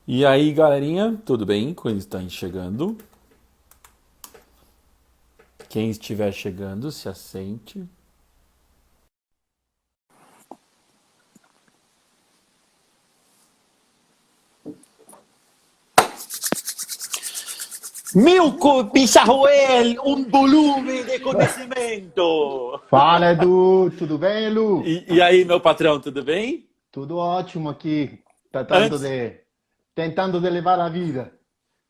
E aí, galerinha, tudo bem? Quem está chegando? Quem estiver chegando, se assente. Milko Pissarroel, un volume de conhecimento. Fala, Edu, tudo bem, Lu? E aí, meu patrão, tudo bem? Tudo ótimo aqui, Antes, tentando de levar a vida.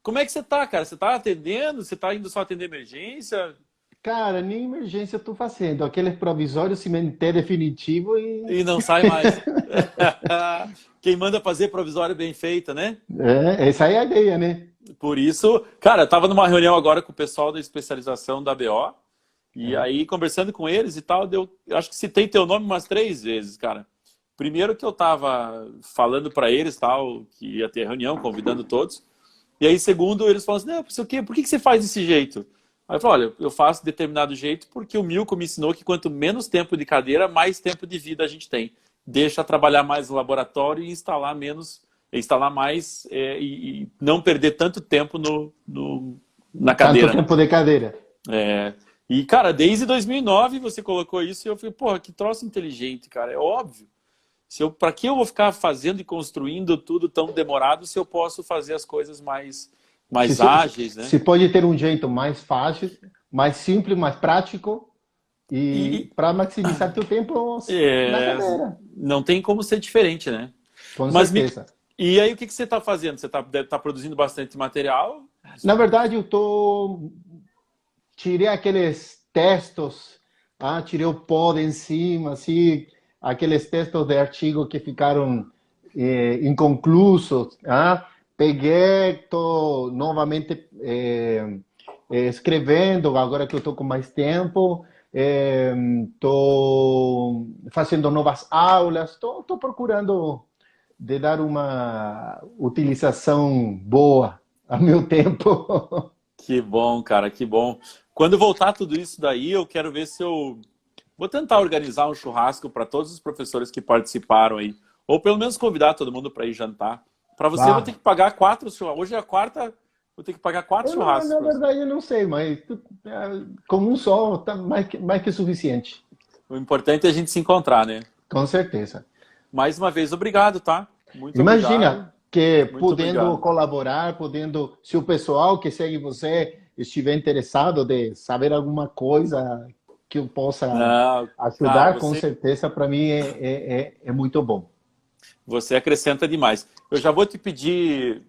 como é que você tá, cara? Você tá atendendo? Você tá indo só atender emergência? Cara, nem emergência eu tô fazendo, aquele provisório se manter definitivo e E não sai mais. Quem manda fazer provisório bem feita, né? essa é a ideia, né? Por isso, cara, eu tava numa reunião agora com o pessoal da especialização da BO, e É. aí conversando com eles e tal, eu acho que citei teu nome umas 3 vezes, cara. Primeiro que eu tava falando para eles, tal, que ia ter reunião, convidando todos. E aí, segundo, eles falam assim, não, por quê? Por que você faz desse jeito? Aí eu falo, olha, eu faço de determinado jeito porque o Milko me ensinou que quanto menos tempo de cadeira, mais tempo de vida a gente tem. Deixa trabalhar mais no laboratório e instalar menos, instalar mais e não perder tanto tempo na Tanto cadeira, né? tempo de cadeira. É, e, cara, desde 2009 você colocou isso e eu falei, porra, que troço inteligente, cara. É óbvio. Se eu, para que eu vou ficar fazendo e construindo tudo tão demorado se eu posso fazer as coisas Se, mais se, ágeis, né? se pode ter um jeito mais fácil, mais simples, mais prático e E para maximizar teu tempo na é, cadeira, não tem como ser diferente, né? com Mas certeza. e aí o que você está fazendo? Você deve estar produzindo bastante material? Na verdade, tirei aqueles textos, tirei o pó de em cima, assim, aqueles textos de artigo que ficaram inconclusos, peguei, estou novamente escrevendo, agora que eu estou com mais tempo, estou fazendo novas aulas, estou procurando de dar uma utilização boa ao meu tempo. Que bom, cara, que bom. Quando voltar tudo isso daí, eu quero ver se eu vou tentar organizar um churrasco para todos os professores que participaram aí, ou pelo menos convidar todo mundo para ir jantar. Para você, eu vou ter Bah, que pagar 4 churrascos. Hoje é a quarta, vou ter que pagar quatro eu não, churrascos na para você. verdade, eu não sei, mas com um só tá mais que suficiente. O importante é a gente se encontrar, né? Com certeza. Mais uma vez, obrigado, tá? Muito obrigado, Imagina que muito podendo obrigado. colaborar, se o pessoal que segue você estiver interessado de saber alguma coisa que eu possa Não, cara, ajudar, com certeza para mim é muito bom. você acrescenta demais. Eu já vou te pedir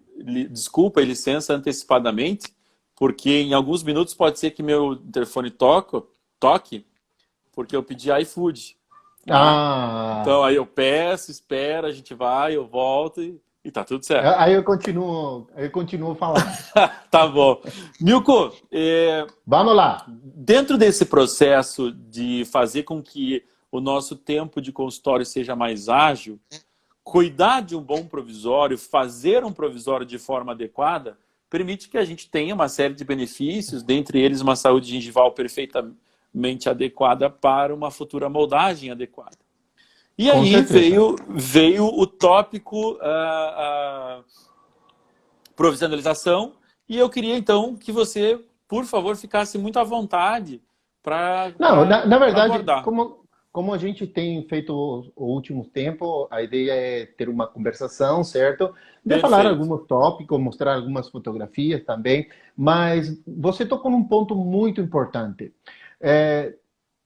desculpa e licença antecipadamente, porque em alguns minutos pode ser que meu telefone toque, porque eu pedi iFood, tá? Ah, Então aí eu peço, espera, a gente vai, eu volto e tá tudo certo. aí eu continuo falando. Tá bom. Milko, Vamos lá. dentro desse processo de fazer com que o nosso tempo de consultório seja mais ágil, cuidar de um bom provisório, fazer um provisório de forma adequada, permite que a gente tenha uma série de benefícios, dentre eles uma saúde gengival perfeitamente adequada para uma futura moldagem adequada. E Com aí certeza. veio o tópico provisionalização, e eu queria então que você, por favor, ficasse muito à vontade Não, na para verdade, abordar. como a gente tem feito o último tempo, a ideia é ter uma conversação, certo? De falar Perfeito. alguns tópicos, mostrar algumas fotografias também, mas você tocou num ponto muito importante. É,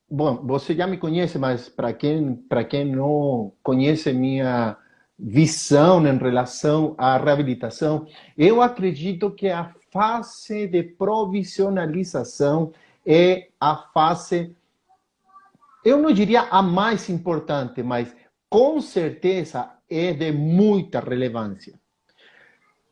bom, você já me conhece, mas para quem não conhece minha visão em relação à reabilitação, eu acredito que a fase de provisionalização é a fase, eu não diria a mais importante, mas com certeza é de muita relevância.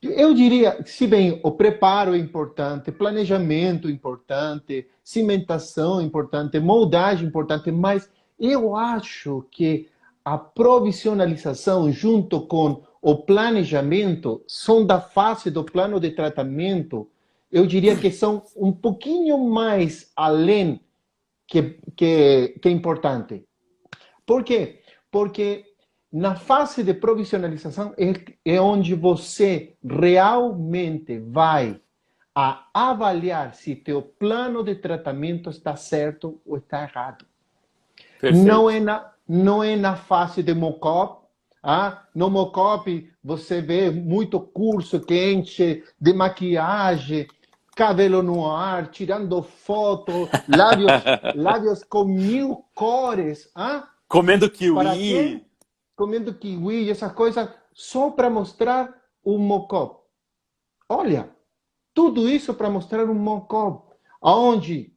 Eu diria, se bem o preparo é importante, planejamento é importante, cimentação é importante, moldagem é importante, mas eu acho que a provisionalização junto com o planejamento são da fase do plano de tratamento, eu diria que são um pouquinho mais além que é importante. Por quê? Porque na fase de provisionalização é onde você realmente vai a avaliar se teu plano de tratamento está certo ou está errado. Perfeito. Não é na fase de mock-up. No mock-up você vê muito curso que enche de maquiagem, cabelo no ar, tirando foto, lábios com 1000 cores. Comendo Para kiwi. quê? Comendo kiwi, essas coisas, só para mostrar um mock-up. Olha, tudo isso para mostrar um mock-up, onde,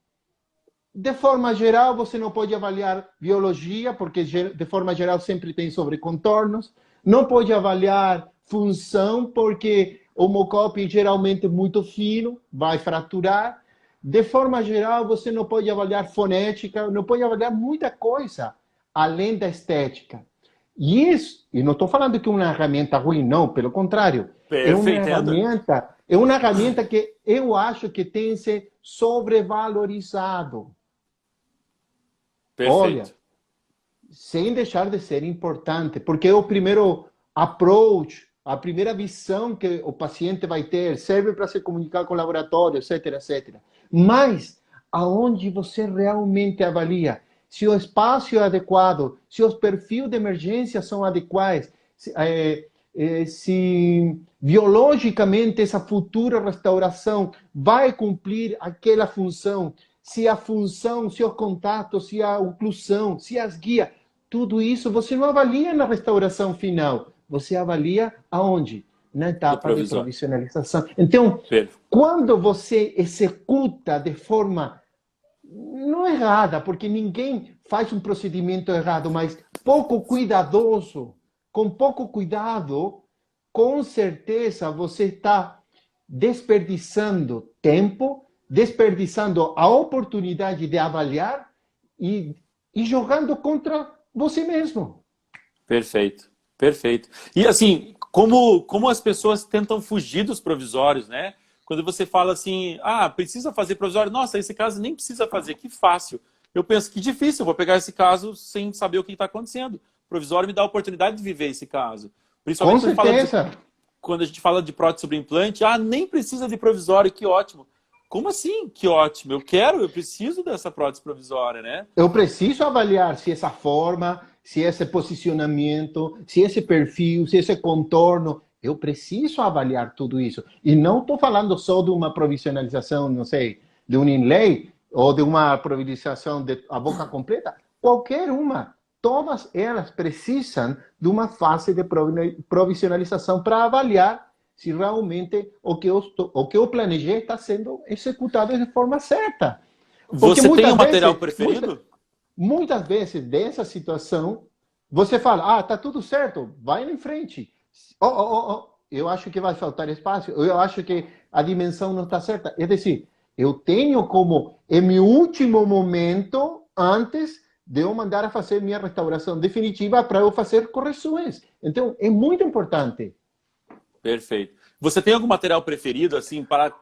de forma geral, você não pode avaliar biologia, porque de forma geral sempre tem sobrecontornos, não pode avaliar função, porque o mock-up geralmente é muito fino, vai fraturar. De forma geral, você não pode avaliar fonética, não pode avaliar muita coisa, além da estética. E isso, e não estou falando que é uma ferramenta ruim, não, pelo contrário. Perfeito. É uma ferramenta que eu acho que tem que ser sobrevalorizado. Perfeito. Olha, sem deixar de ser importante, porque é o primeiro approach, a primeira visão que o paciente vai ter, serve para se comunicar com o laboratório, etc, etc. Mas, aonde você realmente avalia se o espaço é adequado, se os perfis de emergência são adequados, se biologicamente essa futura restauração vai cumprir aquela função, se a função, se o contato, se a oclusão, se as guias, tudo isso você não avalia na restauração final, você avalia aonde? Na etapa de provisionalização. Então, quando você executa de forma não errada, porque ninguém faz um procedimento errado, mas pouco cuidadoso, com pouco cuidado, com certeza você está desperdiçando tempo, desperdiçando a oportunidade de avaliar e jogando contra você mesmo. Perfeito, perfeito. E assim, como as pessoas tentam fugir dos provisórios, né? Quando você fala assim, precisa fazer provisório, nossa, esse caso nem precisa fazer, que fácil. Eu penso que difícil, eu vou pegar esse caso sem saber o que está acontecendo. O provisório me dá a oportunidade de viver esse caso. Principalmente com certeza. Quando a gente fala de prótese sobre implante, nem precisa de provisório, que ótimo. Como assim? Que ótimo. Eu preciso dessa prótese provisória, né? Eu preciso avaliar se essa forma, se esse posicionamento, se esse perfil, se esse contorno. Eu preciso avaliar tudo isso. E não estou falando só de uma provisionalização, não sei, de um inlay ou de uma provisionalização de a boca completa. Qualquer uma. Todas elas precisam de uma fase de provisionalização para avaliar se realmente o que eu planejei está sendo executado de forma certa. Porque você tem um material preferido? Muitas vezes, dessa situação, você fala, está tudo certo, vai em frente. Eu acho que vai faltar espaço, eu acho que a dimensão não está certa. É decir, eu tenho como, em meu último momento, antes de eu mandar a fazer minha restauração definitiva para eu fazer correções. Então, é muito importante. Perfeito. Você tem algum material preferido, assim, para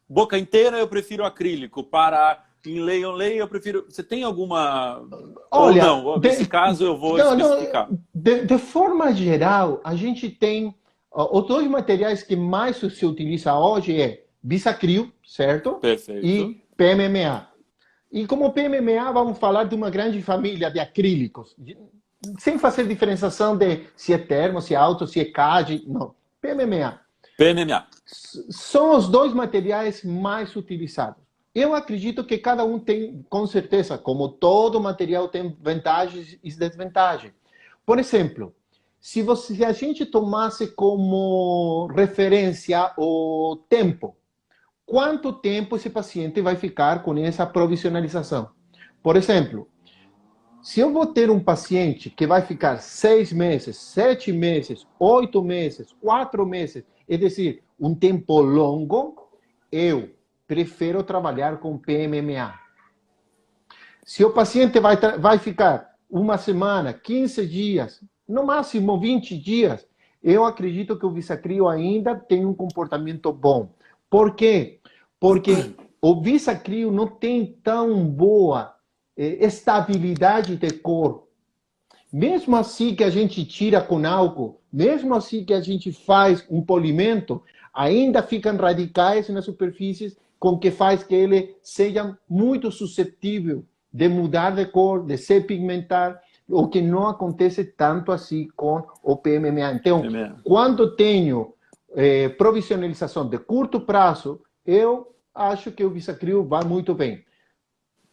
boca inteira eu prefiro acrílico, para inlay, eu prefiro... Você tem alguma... Olha, ou não? Nesse caso eu vou especificar. De forma geral, a gente tem... Os dois materiais que mais se utiliza hoje é Bisacryl, certo? Perfeito. E PMMA. E como PMMA, vamos falar de uma grande família de acrílicos, sem fazer diferenciação de se é termo, se é alto, se é CAD, não. PMMA. PMMA. São os dois materiais mais utilizados. Eu acredito que cada um tem, com certeza, como todo material tem vantagens e desvantagens. Por exemplo, se a gente tomasse como referência o tempo, quanto tempo esse paciente vai ficar com essa provisionalização? Por exemplo, se eu vou ter um paciente que vai ficar 6 meses, 7 meses, 8 meses, 4 meses, é decir, um tempo longo, eu prefiro trabalhar com PMMA. Se o paciente vai ficar uma semana, 15 dias, no máximo 20 dias, eu acredito que o Bisacryl ainda tem um comportamento bom. Por quê? Porque o Bisacryl não tem tão boa estabilidade de cor. mesmo assim que a gente tira com álcool, mesmo assim que a gente faz um polimento, ainda ficam radicais nas superfícies, com que faz que ele seja muito suscetível de mudar de cor, de se pigmentar, o que não acontece tanto assim com o PMMA. Então, quando tenho provisionalização de curto prazo, eu acho que o Bisacril vai muito bem.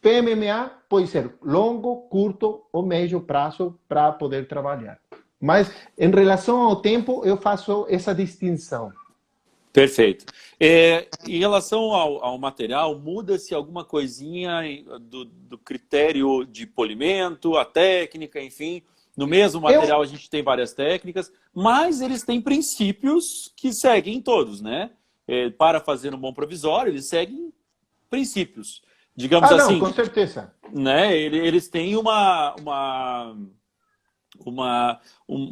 PMMA pode ser longo, curto ou médio prazo para poder trabalhar. Mas, em relação ao tempo, eu faço essa distinção. Perfeito. Em relação ao material, muda-se alguma coisinha do critério de polimento, a técnica, enfim. No mesmo material a gente tem várias técnicas, mas eles têm princípios que seguem todos, né? Para fazer um bom provisório, eles seguem princípios. Digamos assim. Não, com certeza. Né? Eles têm um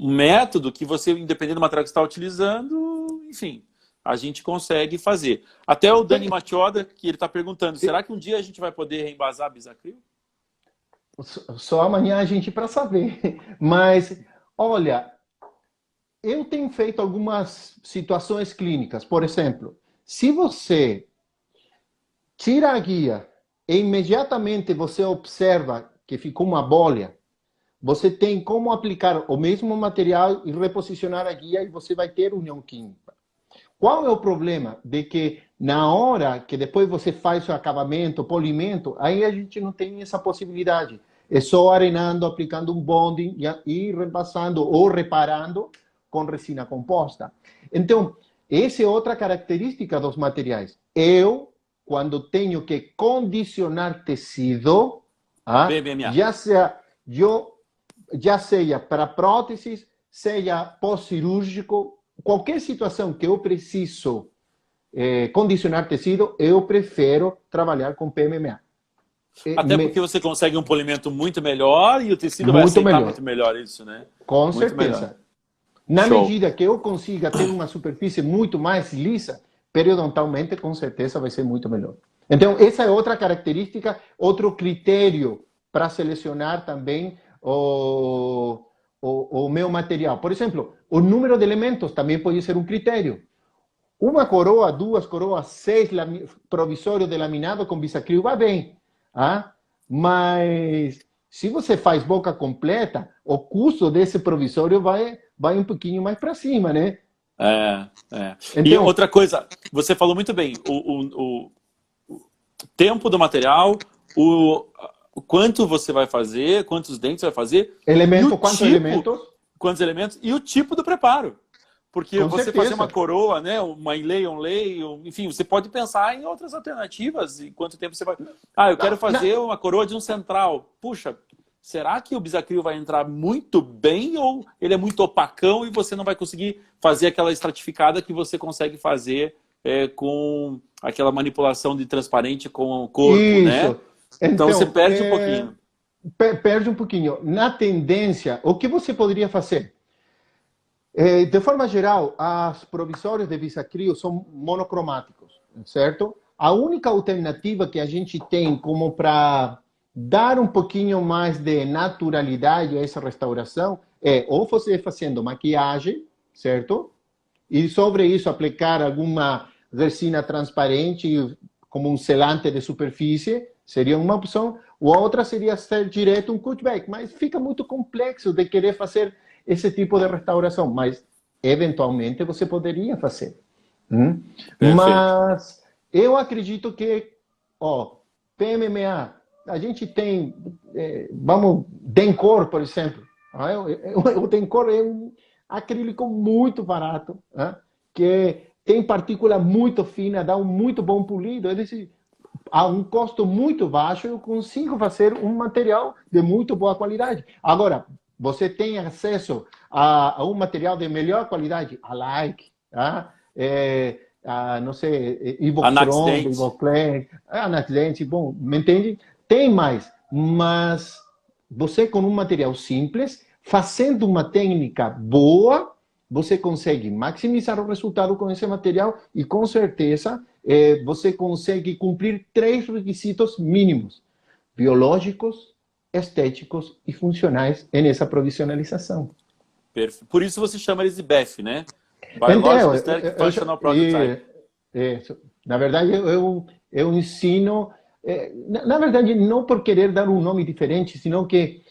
método que você, independente do material que você está utilizando, enfim, a gente consegue fazer. Até o Dani Matioda, que ele está perguntando, será que um dia a gente vai poder reembasar Bisacril? Só amanhã a gente para saber. Mas, olha, eu tenho feito algumas situações clínicas. Por exemplo, se você tira a guia e imediatamente você observa que ficou uma bolha, você tem como aplicar o mesmo material e reposicionar a guia e você vai ter união química. Qual é o problema? De que na hora que depois você faz o acabamento, o polimento, aí a gente não tem essa possibilidade. É só arenando, aplicando um bonding e repassando ou reparando com resina composta. Então, essa é outra característica dos materiais. Eu, quando tenho que condicionar tecido, já seja para próteses, seja pós-cirúrgico, qualquer situação que eu preciso condicionar tecido, eu prefiro trabalhar com PMMA. Até porque você consegue um polimento muito melhor e o tecido vai aceitar muito melhor isso, né? Com muito certeza. Melhor. Na medida que eu consiga ter uma superfície muito mais lisa, periodontalmente, com certeza, vai ser muito melhor. Então, essa é outra característica, outro critério para selecionar também o meu material. Por exemplo, o número de elementos também pode ser um critério. Uma coroa, duas coroas, 6 provisórios de laminado com Bisacril vai bem. Mas se você faz boca completa, o custo desse provisório vai um pouquinho mais para cima, né? Então, e outra coisa, você falou muito bem, o tempo do material, o quanto você vai fazer, quantos dentes vai fazer. Quantos elementos e o tipo do preparo. Porque com você certeza. fazer uma coroa, né, uma inlay, enfim, você pode pensar em outras alternativas e quanto tempo você vai... eu quero fazer uma coroa de um central. Puxa, será que o Bisacril vai entrar muito bem ou ele é muito opacão e você não vai conseguir fazer aquela estratificada que você consegue fazer com aquela manipulação de transparente com o corpo, né? Então você perde um pouquinho. Perde um pouquinho. Na tendência, o que você poderia fazer? De forma geral, as provisórios de Bisacril são monocromáticos, certo? A única alternativa que a gente tem como para dar um pouquinho mais de naturalidade a essa restauração é ou você fazendo maquiagem, certo? E sobre isso aplicar alguma resina transparente como um selante de superfície, seria uma opção. Ou a outra seria ser direto um cutback, mas fica muito complexo de querer fazer esse tipo de restauração, mas eventualmente você poderia fazer. Mas eu acredito que, PMMA, a gente tem, Dencor, por exemplo. O Dencor é um acrílico muito barato, que tem partícula muito fina, dá um muito bom polido, é decir, a um custo muito baixo eu consigo fazer um material de muito boa qualidade. Agora, você tem acesso a um material de melhor qualidade, a Like, não sei, Ivocron, Ivoclen, Anaxdent, bom, me entende? Tem mais, mas você com um material simples, fazendo uma técnica boa, você consegue maximizar o resultado com esse material e, com certeza, você consegue cumprir 3 requisitos mínimos: biológicos, estéticos e funcionais nessa provisionalização. Perfeito. Por isso você chama eles de BEF, né? Então, Biological Aesthetic Functional Prototype. Na verdade, eu ensino, na verdade, não por querer dar um nome diferente, senão que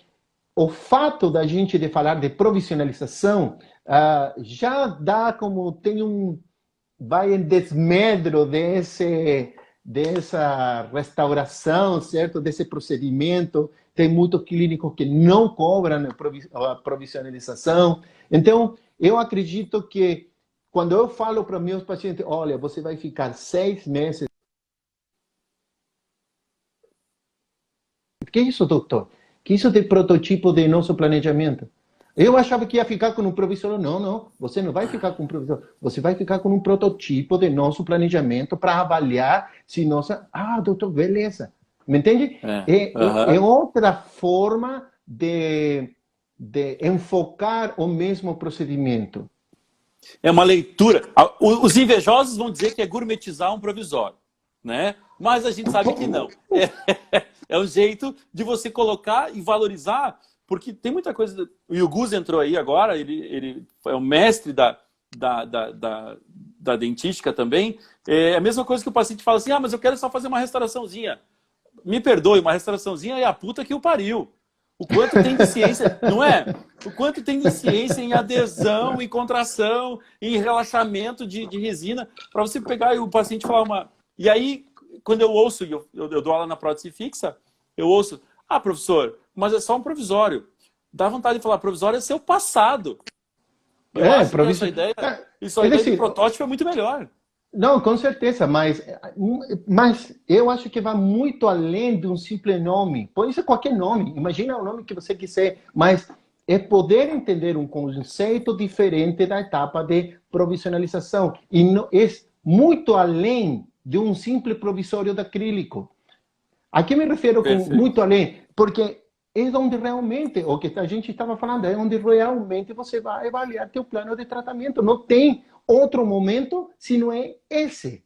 o fato da gente de falar de provisionalização já dá como, vai em desmedro dessa restauração, certo? Desse procedimento. Tem muitos clínicos que não cobram a provisionalização. Então, eu acredito que quando eu falo para meus pacientes, olha, você vai ficar 6 meses. Que isso, doutor? Que isso de prototipo de nosso planejamento? Eu achava que ia ficar com um provisório. Não, você não vai ficar com um provisório. Você vai ficar com um prototipo de nosso planejamento para avaliar se nossa... Ah, doutor, beleza. Me entende? É outra forma de enfocar o mesmo procedimento. É uma leitura. Os invejosos vão dizer que é gourmetizar um provisório, né? Mas a gente sabe que não. É um jeito de você colocar e valorizar, porque tem muita coisa... O Yuguz entrou aí agora, ele é o mestre da dentística também. É a mesma coisa que o paciente fala assim, mas eu quero só fazer uma restauraçãozinha. Me perdoe, uma restauraçãozinha é a puta que o pariu. O quanto tem de ciência, não é? O quanto tem de ciência em adesão, em contração, em relaxamento de resina, para você pegar e o paciente falar uma... E aí, quando eu ouço, eu dou aula na prótese fixa, eu ouço, professor, mas é só um provisório. Dá vontade de falar, provisório é seu passado. Eu acho que essa ideia de protótipo é muito melhor. Não, com certeza, mas eu acho que vai muito além de um simples nome. Pode ser qualquer nome, imagina o nome que você quiser, mas é poder entender um conceito diferente da etapa de provisionalização. E é muito além de um simples provisório de acrílico. A que me refiro com muito além? Porque é onde realmente, o que a gente estava falando, é onde realmente você vai avaliar teu plano de tratamento. Não tem outro momento se não é esse.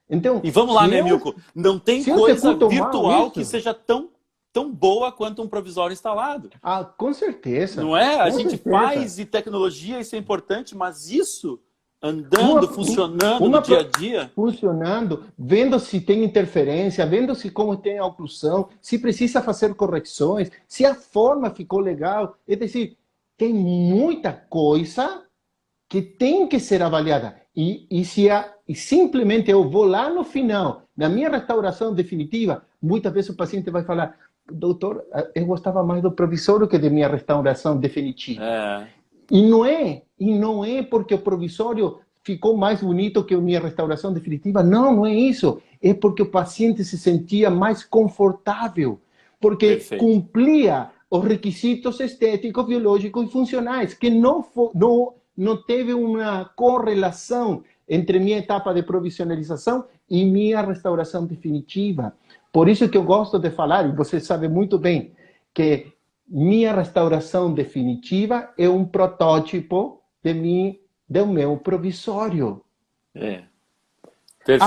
Então, e vamos lá, né, Milko? Não tem coisa virtual que seja tão boa quanto um provisório instalado. Com certeza. Não é? A gente faz e tecnologia, isso é importante, mas isso andando, funcionando no dia a dia. Funcionando, vendo se tem interferência, vendo se como tem a oclusão, se precisa fazer correções, se a forma ficou legal. É decir, tem muita coisa que tem que ser avaliada. E simplesmente eu vou lá no final, na minha restauração definitiva, muitas vezes o paciente vai falar, doutor, eu gostava mais do provisório que da minha restauração definitiva. E não é porque o provisório ficou mais bonito que a minha restauração definitiva. Não é isso. É porque o paciente se sentia mais confortável, porque cumpria os requisitos estéticos, biológicos e funcionais, que não teve uma correlação entre minha etapa de provisionalização e minha restauração definitiva. Por isso que eu gosto de falar, e você sabe muito bem, que minha restauração definitiva é um protótipo do meu provisório. Perfeito.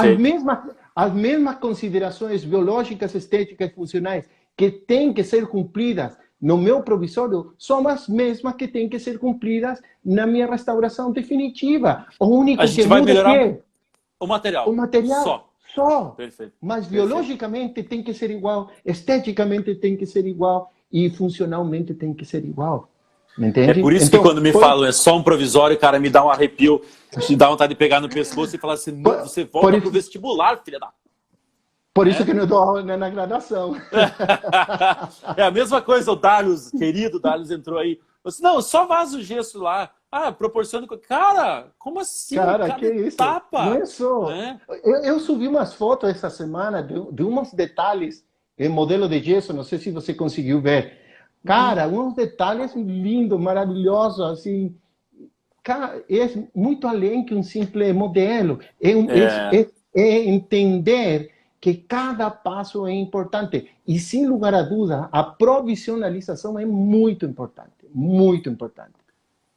As mesmas considerações biológicas, estéticas e funcionais que têm que ser cumpridas no meu provisório são as mesmas que têm que ser cumpridas na minha restauração definitiva. O único a gente que vai muda melhorar o material. O material. Só. Perfeito. Mas biologicamente tem que ser igual, esteticamente tem que ser igual e funcionalmente tem que ser igual. Entende? É por isso que quando me falam é só um provisório, cara, me dá um arrepio, me dá vontade de pegar no pescoço e falar assim, você volta pro vestibular, filha da... Por isso que eu não dou aula na graduação. É a mesma coisa, o Darius, querido Darius, entrou aí. Disse, não, só vaza o gesso lá. Proporciona... Cara, como assim? Cara, que isso? Tapa. Não é só. Eu subi umas fotos essa semana de uns detalhes em modelo de gesso, não sei se você conseguiu ver. Cara, uns detalhes lindos, maravilhosos, assim. Cara, é muito além que um simples modelo. É entender que cada passo é importante. E, sem lugar a dúvida, a provisionalização é muito importante. Muito importante.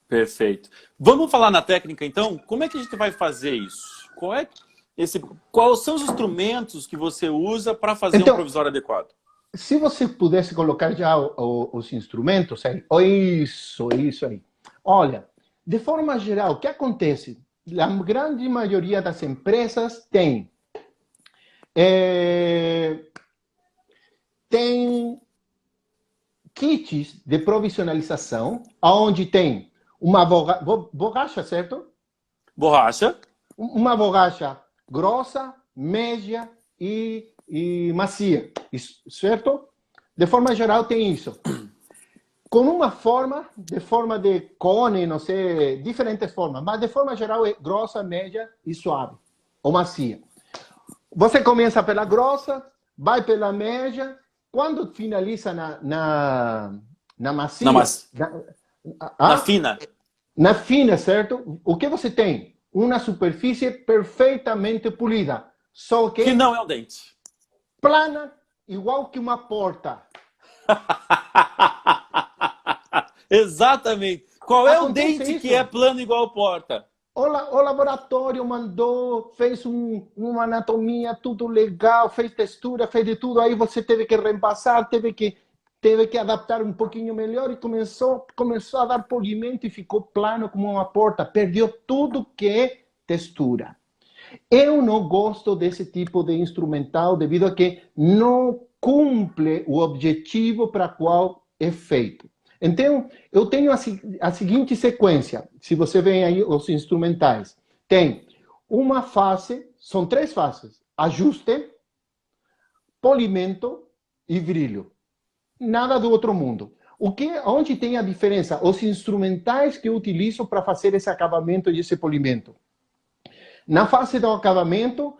Perfeito. Vamos falar na técnica, então? Como é que a gente vai fazer isso? Quais são os instrumentos que você usa para fazer um provisório adequado? se você pudesse colocar já os instrumentos aí, isso aí. Olha, de forma geral, o que acontece? A grande maioria das empresas tem kits de provisionalização, onde tem uma borracha, certo? Borracha. Uma borracha grossa, média e macia, certo? De forma geral tem isso. Com uma de forma de cone, não sei, diferentes formas, mas de forma geral é grossa, média e suave, ou macia. Você começa pela grossa, vai pela média, quando finaliza na macia... Na fina. Na fina, certo? O que você tem? Uma superfície perfeitamente polida, só Que não é um dente. plana, igual que uma porta. Exatamente. Qual é o Acontece dente isso. que é plano igual porta? O laboratório mandou, fez uma anatomia, tudo legal, fez textura, fez de tudo. Aí você teve que reembaçar, teve que adaptar um pouquinho melhor e começou a dar polimento e ficou plano como uma porta. Perdeu tudo que é textura. Eu não gosto desse tipo de instrumental devido a que não cumpre o objetivo para qual é feito. Então, eu tenho a seguinte sequência. Se você vê aí os instrumentais, tem uma fase, são 3 fases: ajuste, polimento e brilho. Nada do outro mundo. Onde tem a diferença? Os instrumentais que eu utilizo para fazer esse acabamento e esse polimento. Na fase do acabamento,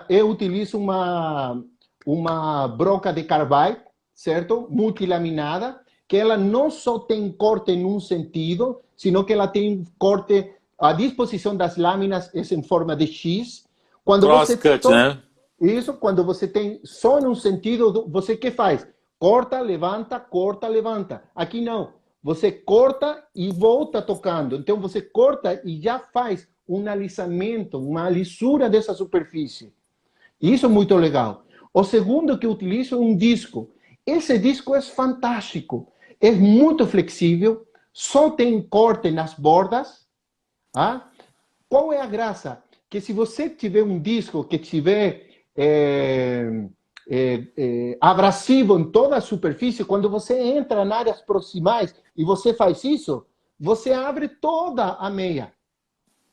eu utilizo uma broca de carbide, certo? Multilaminada, que ela não só tem corte em um sentido, sino que ela tem corte, a disposição das lâminas é em forma de X. Quando Crosscut, né? Isso, quando você tem só em um sentido, você que faz? Corta, levanta. Aqui não. Você corta e volta tocando. Então você corta e já faz um alisamento, uma lisura dessa superfície. Isso é muito legal. O segundo que eu utilizo é um disco. Esse disco é fantástico. É muito flexível, só tem corte nas bordas. Ah? Qual é a graça? Que se você tiver um disco que tiver abrasivo em toda a superfície, quando você entra em áreas proximais e você faz isso, você abre toda a meia.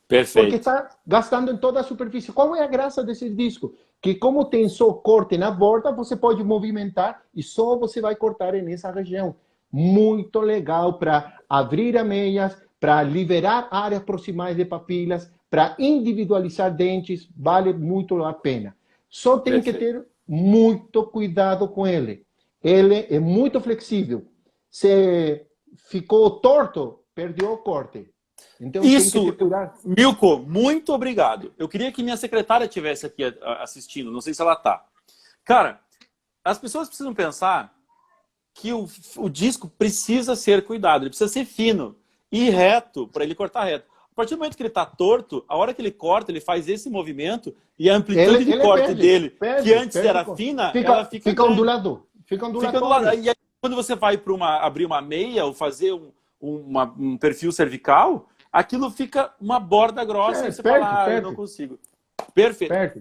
Perfeito. Porque está gastando em toda a superfície. Qual é a graça desse disco? Que como tem só corte na borda, você pode movimentar e só você vai cortar nessa região. Muito legal para abrir as meias, para liberar áreas proximais de papilas, para individualizar dentes, vale muito a pena. Só tem que ter muito cuidado com ele. Ele é muito flexível. Se ficou torto, perdeu o corte. Então, isso, tem que cuidar. Milko, muito obrigado. Eu queria que minha secretária estivesse aqui assistindo, não sei se ela está. Cara, as pessoas precisam pensar que o disco precisa ser cuidado, ele precisa ser fino e reto, para ele cortar reto. A partir do momento que ele está torto, a hora que ele corta, ele faz esse movimento e a amplitude de corte dele, que antes era fina, ela fica ondulado. Fica ondulado. E aí, quando você vai para abrir uma meia ou fazer um perfil cervical, aquilo fica uma borda grossa e você fala, eu não consigo. Perfeito.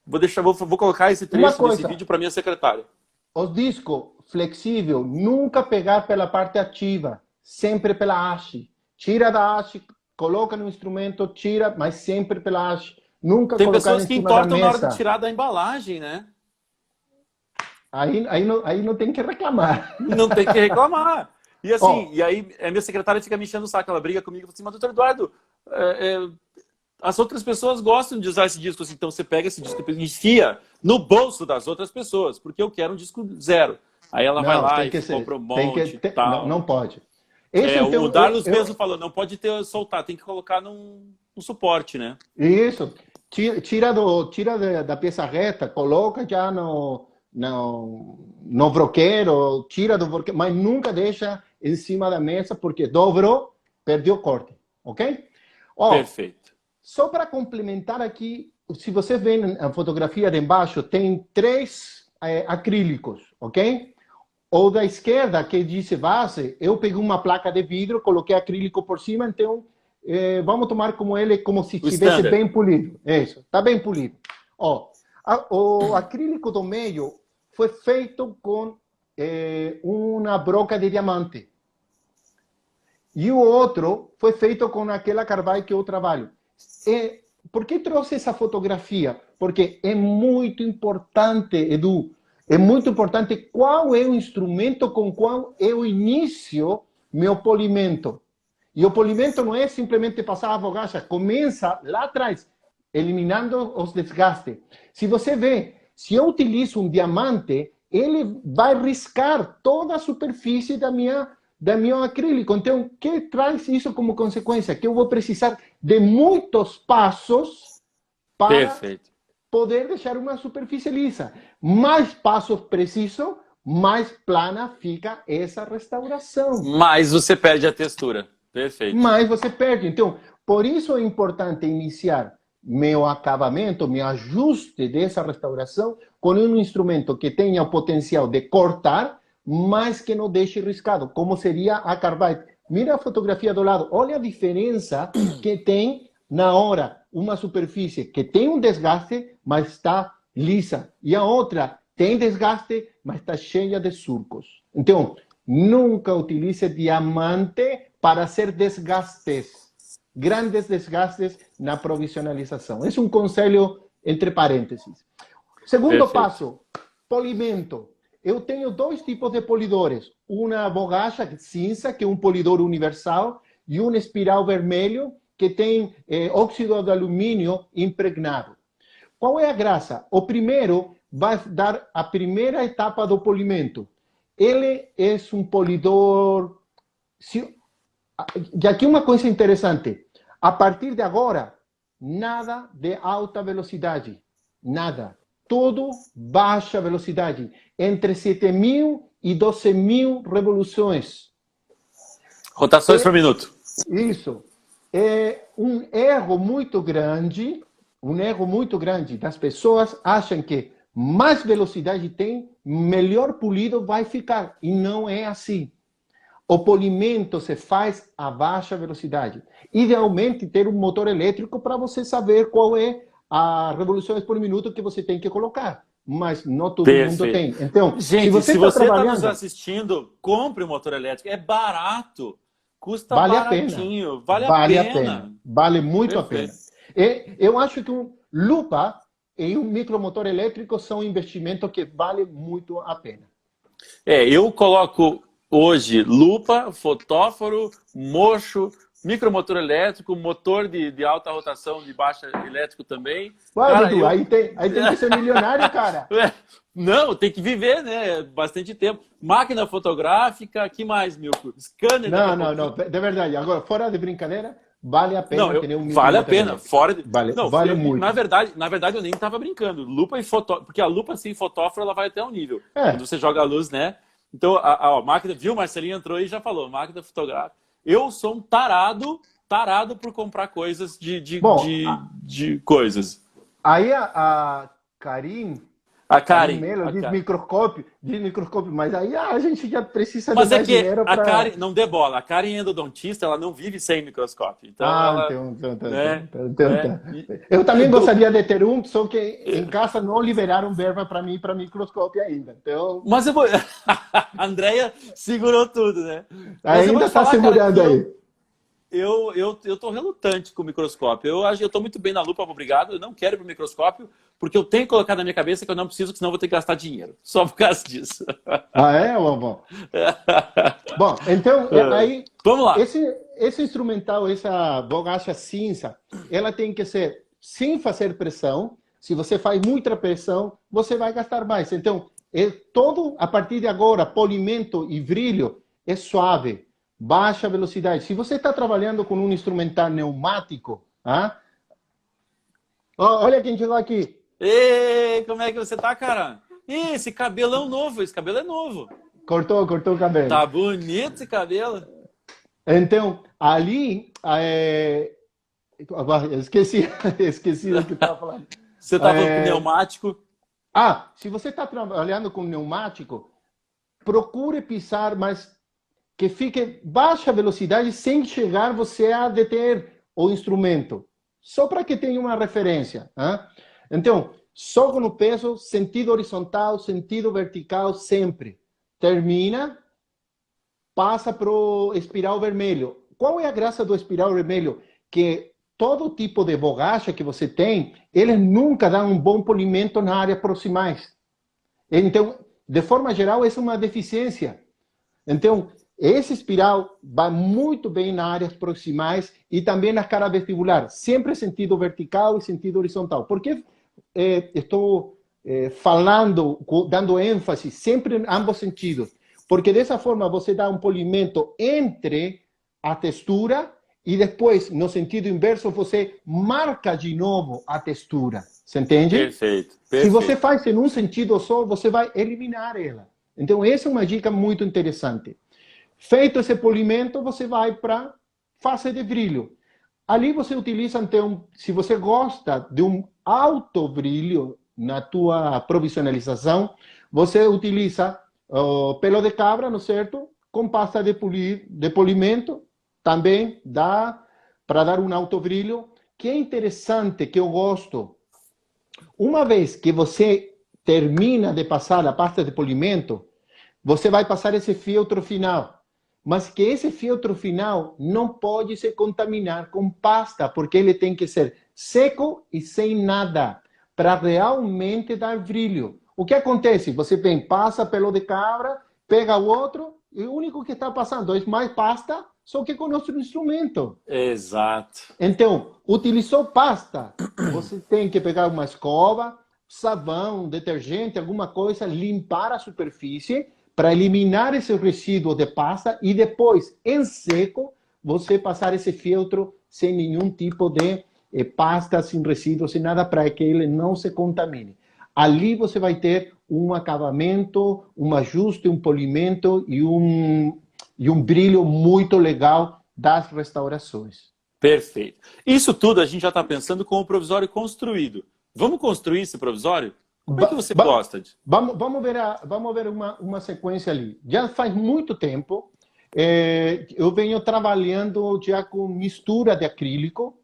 Vou colocar esse trecho desse vídeo para minha secretária. O disco flexível, nunca pegar pela parte ativa, sempre pela haste. Tira da haste, coloca no instrumento, tira, mas sempre pela haste. Nunca tem colocar pessoas que entortam na hora de tirar da embalagem, né? Aí não tem que reclamar. Não tem que reclamar. E assim, e aí a minha secretária fica me enchendo o saco, ela briga comigo e fala assim, mas doutor Eduardo, as outras pessoas gostam de usar esse disco assim, então você pega esse disco e enfia no bolso das outras pessoas, porque eu quero um disco zero. Aí ela vai lá e compra um monte e tal. Não pode. O Darlos mesmo falou, não pode soltar, tem que colocar num suporte, né? Isso. Tira da peça reta, coloca já no broqueiro, tira do broqueiro, mas nunca deixa em cima da mesa, porque dobrou, perdeu o corte, ok? Perfeito. Só para complementar aqui, se você vê a fotografia de embaixo, tem 3 acrílicos, ok? Ou da esquerda, que diz base, eu peguei uma placa de vidro, coloquei acrílico por cima, então vamos tomar como ele, como se estivesse bem polido. Isso, está bem polido. Ó, o acrílico do meio foi feito com uma broca de diamante. E o outro foi feito com aquela Carvalho que eu trabalho. Por que trouxe essa fotografia? Porque é muito importante, Edu, é muito importante qual é o instrumento com qual eu inicio meu polimento. E o polimento não é simplesmente passar a borracha, começa lá atrás, eliminando os desgastes. Se você vê, se eu utilizo um diamante, ele vai riscar toda a superfície da meu acrílico. Então, o que traz isso como consequência? Que eu vou precisar de muitos passos para poder deixar uma superfície lisa. Mais passos preciso, mais plana fica essa restauração. Mas você perde a textura. Perfeito. Mas você perde. Então, por isso é importante iniciar meu acabamento, meu ajuste dessa restauração com um instrumento que tenha o potencial de cortar, mas que não deixe riscado, como seria a Carvalho. Mira a fotografia do lado, olha a diferença que tem na hora uma superfície que tem um desgaste, mas está lisa, e a outra tem desgaste, mas está cheia de surcos. Então, nunca utilize diamante para hacer desgastes, grandes desgastes na provisionalização. Esse é um conselho entre parênteses. Segundo passo, polimento. Eu tenho dois tipos de polidores. Uma borracha cinza, que é um polidor universal, e um espiral vermelho, que tem óxido de alumínio impregnado. Qual é a graça? O primeiro vai dar a primeira etapa do polimento. Ele é um polidor... E aqui uma coisa interessante. A partir de agora, nada de alta velocidade. Nada. Tudo baixa velocidade. Entre 7.000 e 12.000 revoluções. Rotações por minuto. Isso. É um erro muito grande das pessoas acham que mais velocidade tem, melhor polido vai ficar. E não é assim. O polimento se faz a baixa velocidade. Idealmente, ter um motor elétrico para você saber qual é a revoluções por minuto que você tem que colocar. Mas não todo mundo tem. Então, gente, se você está nos assistindo, compre um motor elétrico. É barato. Custa baratinho. Vale a pena. Vale muito a pena. Eu acho que lupa e um micromotor elétrico são um investimento que vale muito a pena. Eu coloco hoje lupa, fotóforo, mocho, micromotor elétrico, motor de alta rotação, de baixa elétrico também. Cara, Edu, aí tem que ser milionário, cara. Não, tem que viver, né? Bastante tempo. Máquina fotográfica, que mais, Milko? Scanner. Não, de verdade. Agora, fora de brincadeira, vale a pena ter um vale a pena. Fora de... Vale muito. Na verdade, eu nem estava brincando. Lupa e fotóforo, porque a lupa sem fotóforo ela vai até um nível. Quando você joga a luz, né? Então, a máquina, viu? Marcelinho entrou e já falou, máquina fotográfica. Eu sou um tarado por comprar coisas de coisas. Aí a Karim... A Karen diz microscópio, mas aí a gente já precisa de mais dinheiro para... A Karen, não dê bola, a Karen é endodontista, ela não vive sem microscópio. Então eu também gostaria de ter um, só que em casa não liberaram verba para mim para microscópio ainda. Então... Mas eu vou... A Andrea segurou tudo, né? Ainda está segurando aí. Eu tô relutante com o microscópio. Eu tô muito bem na lupa, obrigado. Eu não quero ir pro microscópio, porque eu tenho que colocar na minha cabeça que eu não preciso, senão eu vou ter que gastar dinheiro. Só por causa disso. Bom. Bom, então, aí... Vamos lá. Esse instrumental, essa borracha cinza, ela tem que ser sem fazer pressão. Se você faz muita pressão, você vai gastar mais. Então, a partir de agora, polimento e brilho é suave. Baixa velocidade. Se você está trabalhando com um instrumental pneumático, olha quem chegou aqui. Ei, como é que você tá, cara? Esse cabelão novo, esse cabelo é novo. Cortou o cabelo. Tá bonito esse cabelo. Então, ali, esqueci o que estava falando. Você estava com pneumático. Ah, se você está trabalhando com pneumático, procure pisar, mas que fique baixa velocidade sem chegar você a deter o instrumento. Só para que tenha uma referência. Hein? Então, soco no peso, sentido horizontal, sentido vertical, sempre. Termina, passa para o espiral vermelho. Qual é a graça do espiral vermelho? Que todo tipo de borracha que você tem, eles nunca dão um bom polimento na área proximais. Então, de forma geral, essa é uma deficiência. Então, esse espiral vai muito bem nas áreas proximais e também na cara vestibular, sempre sentido vertical e sentido horizontal. Por que estou falando, dando ênfase sempre em ambos sentidos? Porque dessa forma você dá um polimento entre a textura e depois, no sentido inverso, você marca de novo a textura. Você entende? Perfeito. Se você faz em um sentido só, você vai eliminar ela. Então, essa é uma dica muito interessante. Feito esse polimento, você vai para a fase de brilho. Ali você utiliza, então, se você gosta de um alto brilho na tua provisionalização, você utiliza pelo de cabra, não é certo? Com pasta de polimento, também dá para dar um alto brilho. Que é interessante, que eu gosto. Uma vez que você termina de passar a pasta de polimento, você vai passar esse filtro final. Mas que esse filtro final não pode se contaminar com pasta, porque ele tem que ser seco e sem nada, para realmente dar brilho. O que acontece? Você vem, passa pelo de cabra, pega o outro, e o único que está passando é mais pasta, só que com outro instrumento. Exato. Então, utilizou pasta, você tem que pegar uma escova, sabão, detergente, alguma coisa, limpar a superfície, para eliminar esse resíduo de pasta e depois, em seco, você passar esse filtro sem nenhum tipo de pasta, sem resíduos, sem nada, para que ele não se contamine. Ali você vai ter um acabamento, um ajuste, um polimento e um brilho muito legal das restaurações. Perfeito. Isso tudo a gente já está pensando com o provisório construído. Vamos construir esse provisório? Como é que você gosta de? Vamos ver uma sequência ali. Já faz muito tempo, eu venho trabalhando já com mistura de acrílico,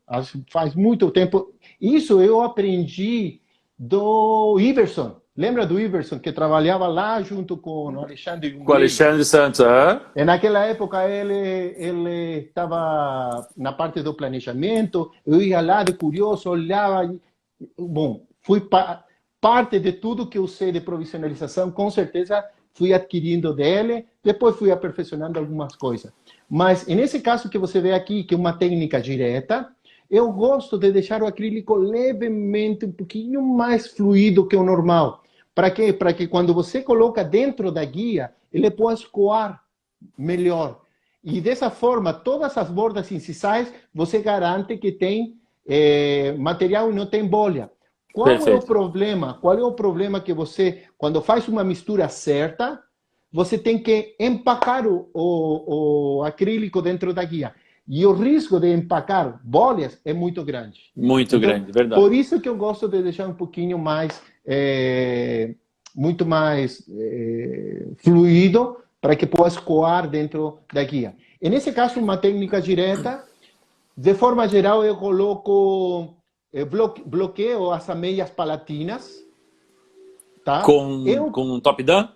faz muito tempo. Isso eu aprendi do Iverson. Lembra do Iverson, que trabalhava lá junto com o Alexandre? Com o Alexandre Santos, E naquela época ele estava na parte do planejamento, eu ia lá de curioso, olhava. Bom, fui parte de tudo que eu sei de provisionalização, com certeza fui adquirindo dele, depois fui aperfeiçoando algumas coisas. Mas, nesse caso que você vê aqui, que é uma técnica direta, eu gosto de deixar o acrílico levemente, um pouquinho mais fluido que o normal. Para quê? Para que quando você coloca dentro da guia, ele possa escoar melhor. E dessa forma, todas as bordas incisais, você garante que tem material e não tem bolha. Qual é o problema? Qual é o problema que você, quando faz uma mistura certa, você tem que empacar o acrílico dentro da guia. E o risco de empacar bolhas é muito grande. Muito grande, verdade. Por isso que eu gosto de deixar um pouquinho mais, muito mais fluido, para que possa escoar dentro da guia. E nesse caso, uma técnica direta, de forma geral, eu coloco... bloqueio as ameias palatinas, tá? Com top-down?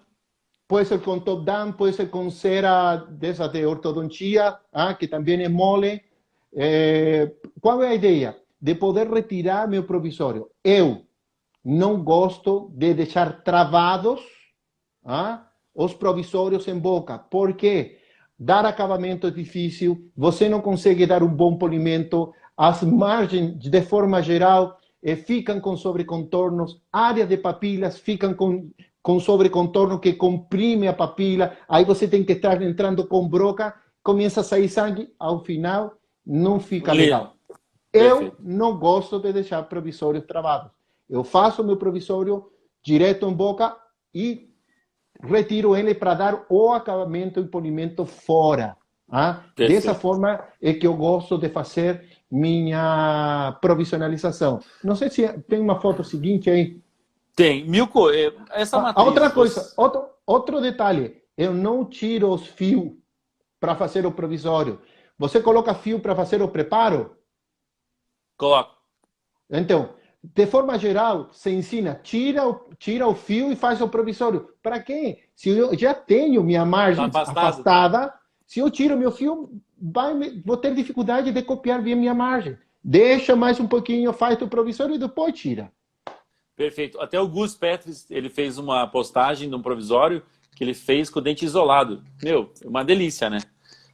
Pode ser com top-down, pode ser com cera dessa de ortodontia, que também é mole. Qual é a ideia? De poder retirar meu provisório. Eu não gosto de deixar travados os provisórios em boca. Por quê? Dar acabamento é difícil, você não consegue dar um bom polimento, as margens, de forma geral, ficam com sobrecontornos, áreas de papilas ficam com sobrecontorno que comprime a papila, aí você tem que estar entrando com broca, começa a sair sangue, ao final não fica legal. Eu não gosto de deixar provisórios travados. Eu faço meu provisório direto em boca e retiro ele para dar o acabamento e polimento fora. Dessa forma é que eu gosto de fazer minha provisionalização. Não sei se tem uma foto seguinte aí. Tem. Milko, essa matriz... Outra coisa, outro detalhe. Eu não tiro os fios para fazer o provisório. Você coloca fio para fazer o preparo? Coloca. Então, de forma geral, se ensina, tira o fio e faz o provisório. Para quê? Se eu já tenho minha margem afastada, se eu tiro meu fio, vou ter dificuldade de copiar bem minha margem. Deixa mais um pouquinho, faz o provisório e depois tira. Perfeito. Até o Gus Petris, ele fez uma postagem de um provisório que ele fez com o dente isolado. Meu, uma delícia, né?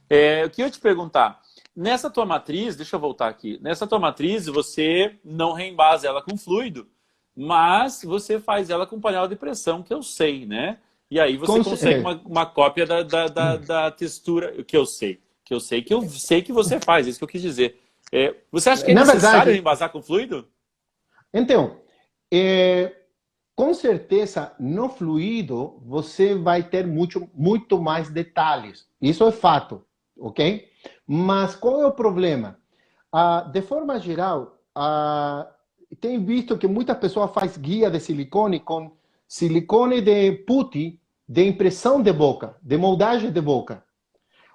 Eu queria te perguntar, nessa tua matriz, deixa eu voltar aqui, nessa tua matriz você não reembasa ela com fluido, mas você faz ela com panela de pressão, que eu sei, né? E aí você consegue uma cópia da textura, que eu sei que você faz, isso que eu quis dizer. Você acha que é necessário reembasar com fluido? Então, com certeza, no fluido, você vai ter muito mais detalhes. Isso é fato, ok? Mas qual é o problema? De forma geral, tem visto que muitas pessoas fazem guia de silicone com silicone de putty de impressão de boca, de moldagem de boca.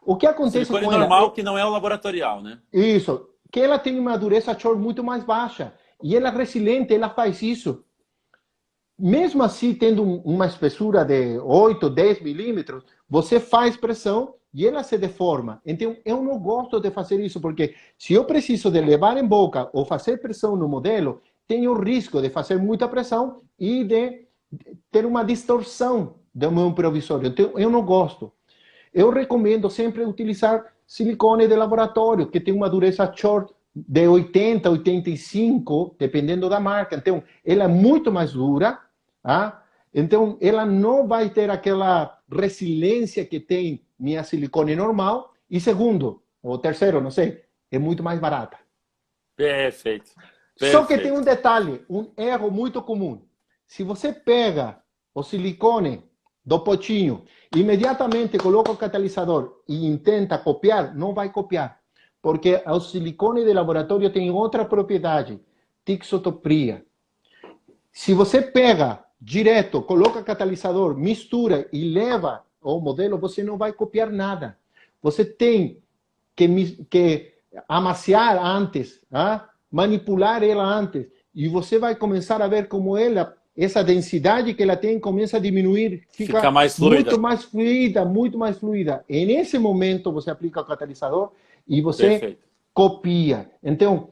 O que acontece silicone com normal, ela? Que não é o laboratorial, né? Isso. Que ela tem uma dureza Shore muito mais baixa. E ela é resiliente, ela faz isso. Mesmo assim, tendo uma espessura de 8, 10 milímetros, você faz pressão e ela se deforma. Então, eu não gosto de fazer isso, porque se eu preciso de levar em boca ou fazer pressão no modelo, tenho o risco de fazer muita pressão e de ter uma distorção do meu provisório. Então, eu não gosto. Eu recomendo sempre utilizar silicone de laboratório, que tem uma dureza short de 80, 85, dependendo da marca. Então, ela é muito mais dura. Então, ela não vai ter aquela resiliência que tem minha silicone normal. E segundo, ou terceiro, não sei, é muito mais barata. Perfeito. Só que tem um detalhe, um erro muito comum. Se você pega o silicone do potinho, imediatamente coloca o catalisador e tenta copiar, não vai copiar. Porque o silicone de laboratório tem outra propriedade, tixotopria. Se você pega direto, coloca catalisador, mistura e leva ao modelo, você não vai copiar nada. Você tem que amaciar antes, manipular ela antes, e você vai começar a ver como ela, essa densidade que ela tem, começa a diminuir, fica mais fluida. Muito mais fluida. E nesse momento você aplica o catalisador e você Perfeito. copia. Então,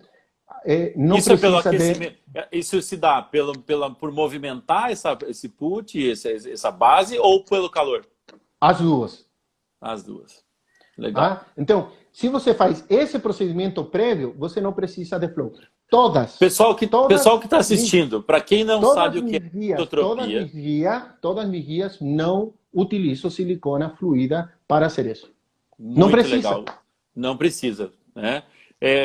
não isso precisa é pelo aquecimento. Isso se dá por movimentar esse put, essa base, ou pelo calor? As duas. As duas. Legal. Então, se você faz esse procedimento prévio, você não precisa de flow. Pessoal que está assistindo, para quem não sabe o que é isotropia... Todas minhas guias não utilizam silicona fluida para fazer isso. Muito não precisa. Legal. Não precisa, né?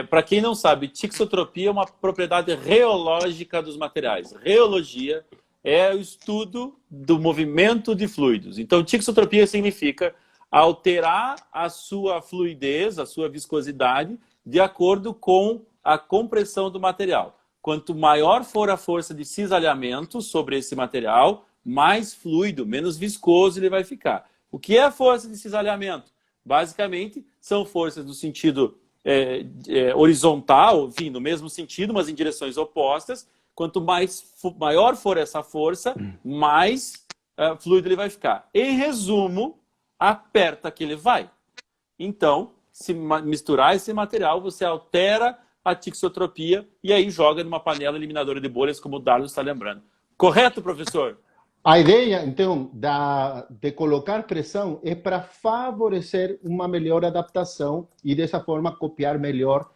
Para quem não sabe, tixotropia é uma propriedade reológica dos materiais. Reologia é o estudo do movimento de fluidos. Então, tixotropia significa alterar a sua fluidez, a sua viscosidade, de acordo com a compressão do material. Quanto maior for a força de cisalhamento sobre esse material, mais fluido, menos viscoso ele vai ficar. O que é a força de cisalhamento? Basicamente, são forças no sentido horizontal, enfim, no mesmo sentido, mas em direções opostas. Quanto maior for essa força, mais fluido ele vai ficar. Em resumo, aperta que ele vai. Então, se misturar esse material, você altera a tixotropia e aí joga numa panela eliminadora de bolhas, como o Darlos está lembrando. Correto, professor? A ideia, então, de colocar pressão é para favorecer uma melhor adaptação e, dessa forma, copiar melhor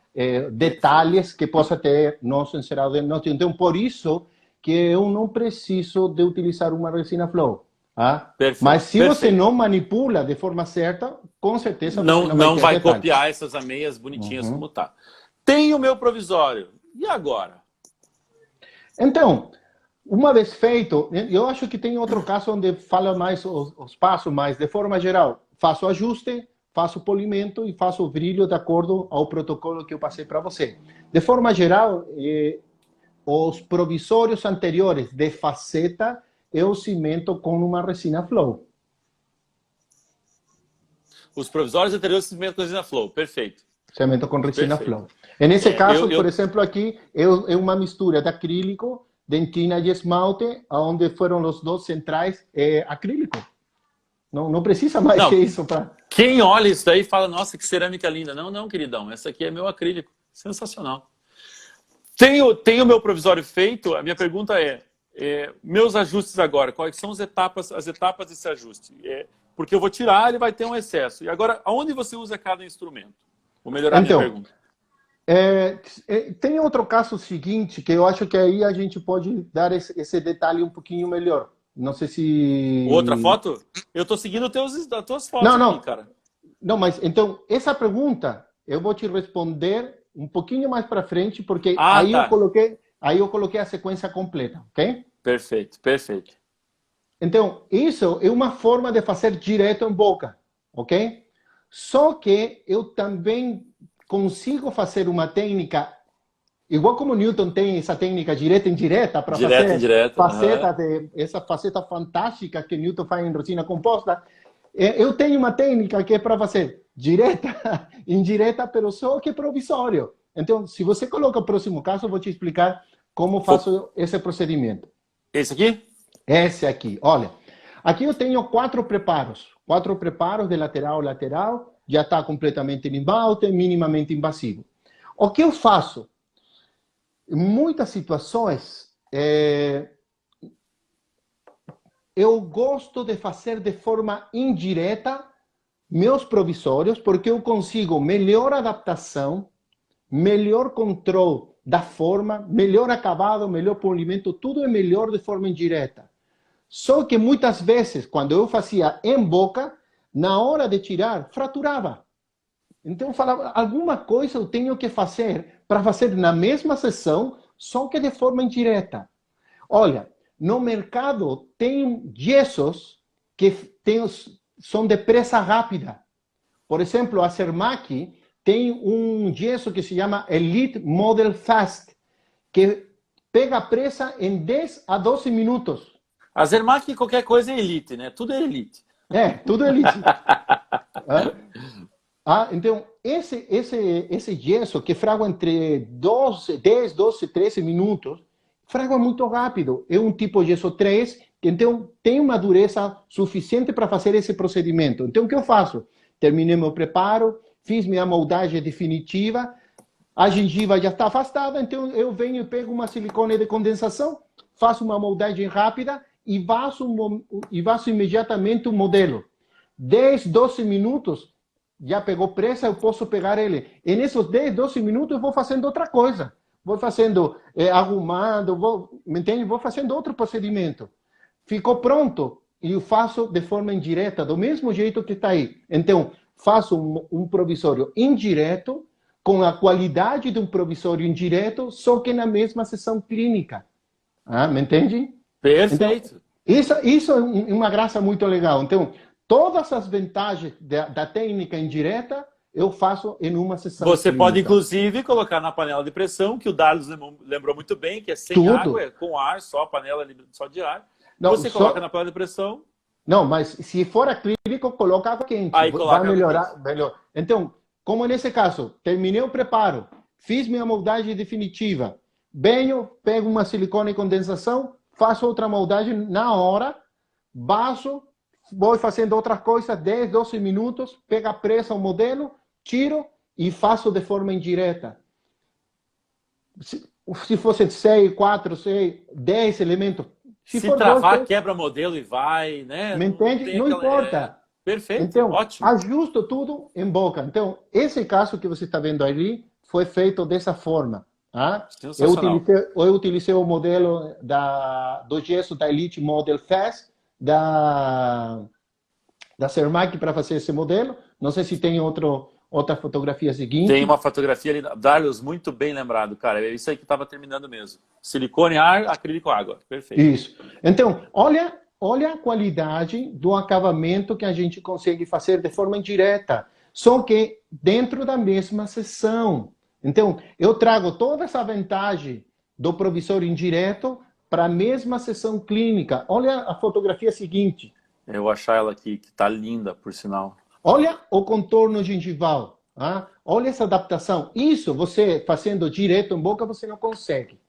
detalhes que possa ter nosso encerado. Então, por isso que eu não preciso de utilizar uma resina flow. Perfeito, mas se você não manipula de forma certa, com certeza você não vai copiar essas ameias bonitinhas como tá. Tem o meu provisório. E agora? Então, uma vez feito, eu acho que tem outro caso onde fala mais os passos, mas de forma geral, faço ajuste, faço polimento e faço o brilho de acordo ao protocolo que eu passei para você. De forma geral, os provisórios anteriores de faceta, eu cimento com uma resina flow. Os provisórios anteriores se com resina flow, perfeito. Cimento com resina Perfeito. flow. E nesse caso, eu- por exemplo, aqui é uma mistura de acrílico, dentina e esmalte, onde foram os dois centrais acrílico. Não precisa mais Não. que isso para... Quem olha isso daí fala, nossa, que cerâmica linda. Não, não, queridão, essa aqui é meu acrílico. Sensacional. Tenho o meu provisório feito, a minha pergunta meus ajustes agora, quais são as etapas desse ajuste? Porque eu vou tirar, ele vai ter um excesso. E agora, aonde você usa cada instrumento? Vou melhorar a minha pergunta. Tem outro caso seguinte, que eu acho que aí a gente pode dar esse detalhe um pouquinho melhor. Não sei se... Outra foto? Eu estou seguindo as tuas fotos aqui, cara. Não, mas então, essa pergunta eu vou te responder um pouquinho mais para frente, porque aí eu coloquei a sequência completa, ok? Perfeito, perfeito. Então, isso é uma forma de fazer direto em boca, ok? Só que eu também consigo fazer uma técnica, igual como Newton tem essa técnica direta e indireta, para fazer essa faceta fantástica que Newton faz em resina composta. Eu tenho uma técnica que é para fazer direta, indireta, pero só que provisório. Então, se você coloca o próximo caso, eu vou te explicar como faço esse procedimento. Esse aqui? Esse aqui. Olha, aqui eu tenho 4 preparos. 4 preparos de lateral a lateral. Já está completamente limbaute, minimamente invasivo. O que eu faço? Em muitas situações, eu gosto de fazer de forma indireta meus provisórios, porque eu consigo melhor adaptação, melhor controle da forma, melhor acabado, melhor polimento, tudo é melhor de forma indireta. Só que muitas vezes, quando eu fazia em boca, na hora de tirar, fraturava. Então eu falava, alguma coisa eu tenho que fazer para fazer na mesma sessão, só que de forma indireta. Olha, no mercado tem gessos que são de pressa rápida. Por exemplo, a Cermaq tem um gesso que se chama Elite Model Fast, que pega pressa em 10 a 12 minutos. A Cermaq, qualquer coisa é elite, né? Tudo é elite. Tudo é elite. Então, esse gesso que fragua entre 10, 12, 13 minutos, fragua muito rápido. É um tipo de gesso 3, que então tem uma dureza suficiente para fazer esse procedimento. Então, o que eu faço? Terminei meu preparo, fiz minha moldagem definitiva, a gengiva já está afastada, então eu venho e pego uma silicone de condensação, faço uma moldagem rápida e vaso imediatamente o modelo. 10, 12 minutos, já pegou pressa, eu posso pegar ele. E nesses 10, 12 minutos eu vou fazendo outra coisa. Vou fazendo, arrumando, me entende? Vou fazendo outro procedimento. Ficou pronto e eu faço de forma indireta, do mesmo jeito que está aí. Então, faço um provisório indireto, com a qualidade de um provisório indireto, só que na mesma sessão clínica. Me entende? Perfeito. Então, isso é uma graça muito legal. Então, todas as vantagens da técnica indireta, eu faço em uma sessão Você clínica. pode, inclusive, colocar na panela de pressão, que o Darlos lembrou muito bem, que é sem água, é com ar, só a panela só de ar. Não, você coloca na panela de pressão. Não, mas se for acrílico, coloca água quente. Aí vai melhorar. Melhor. Então, como nesse caso, terminei o preparo, fiz minha moldagem definitiva, venho, pego uma silicone e condensação, faço outra moldagem na hora, vaso, vou fazendo outra coisa, 10, 12 minutos, pega pressa o modelo, tiro e faço de forma indireta. Se fosse 6, 4, 6, 10 elementos. Se travar, quebra modelo e vai, né? Me entende? Não importa. Perfeito, então, ótimo. Ajusto tudo em boca. Então, esse caso que você está vendo ali foi feito dessa forma. Eu utilicei o modelo do gesso da Elite Model Fast, da Cermaq para fazer esse modelo. Não sei se tem outra fotografia seguinte. Tem uma fotografia ali, Darlos, muito bem lembrado, cara. É isso aí que estava terminando mesmo. Silicone, ar, acrílico, água. Perfeito. Isso. Então, olha a qualidade do acabamento que a gente consegue fazer de forma indireta, só que dentro da mesma sessão. Então, eu trago toda essa vantagem do provisório indireto para a mesma sessão clínica. Olha a fotografia seguinte. Eu vou achar ela aqui, que tá linda, por sinal. Olha o contorno gengival. Ah? Olha essa adaptação. Isso, você fazendo direto em boca, você não consegue.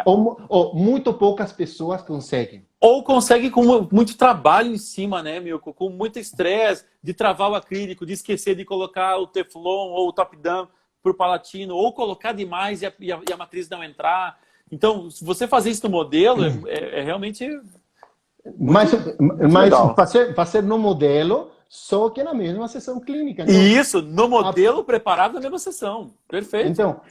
Ou muito poucas pessoas conseguem. Ou consegue com muito trabalho em cima, né, Milko? Com muito estresse de travar o acrílico, de esquecer de colocar o Teflon ou o Top-Down pro palatino, ou colocar demais e a matriz não entrar. Então, se você fazer isso no modelo, é realmente... Mas fazer no modelo, só que na mesma sessão clínica. Então, isso, no modelo preparado na mesma sessão. Perfeito. Então,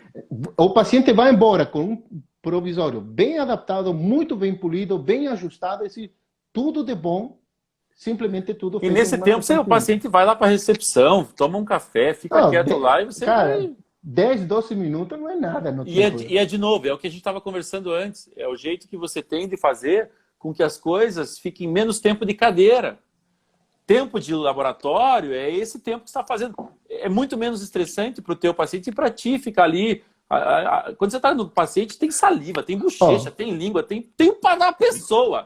o paciente vai embora com um provisório bem adaptado, muito bem polido, bem ajustado, tudo de bom, simplesmente tudo feito. E nesse tempo, o paciente vai lá para a recepção, toma um café, fica quieto lá e você vai... 10, 12 minutos não é nada. No e é de novo, é o que a gente estava conversando antes, é o jeito que você tem de fazer com que as coisas fiquem menos tempo de cadeira. Tempo de laboratório é esse tempo que você está fazendo. É muito menos estressante para o teu paciente e para ti ficar ali. Quando você está no paciente, tem saliva, tem bochecha, tem língua, tem para dar a pessoa.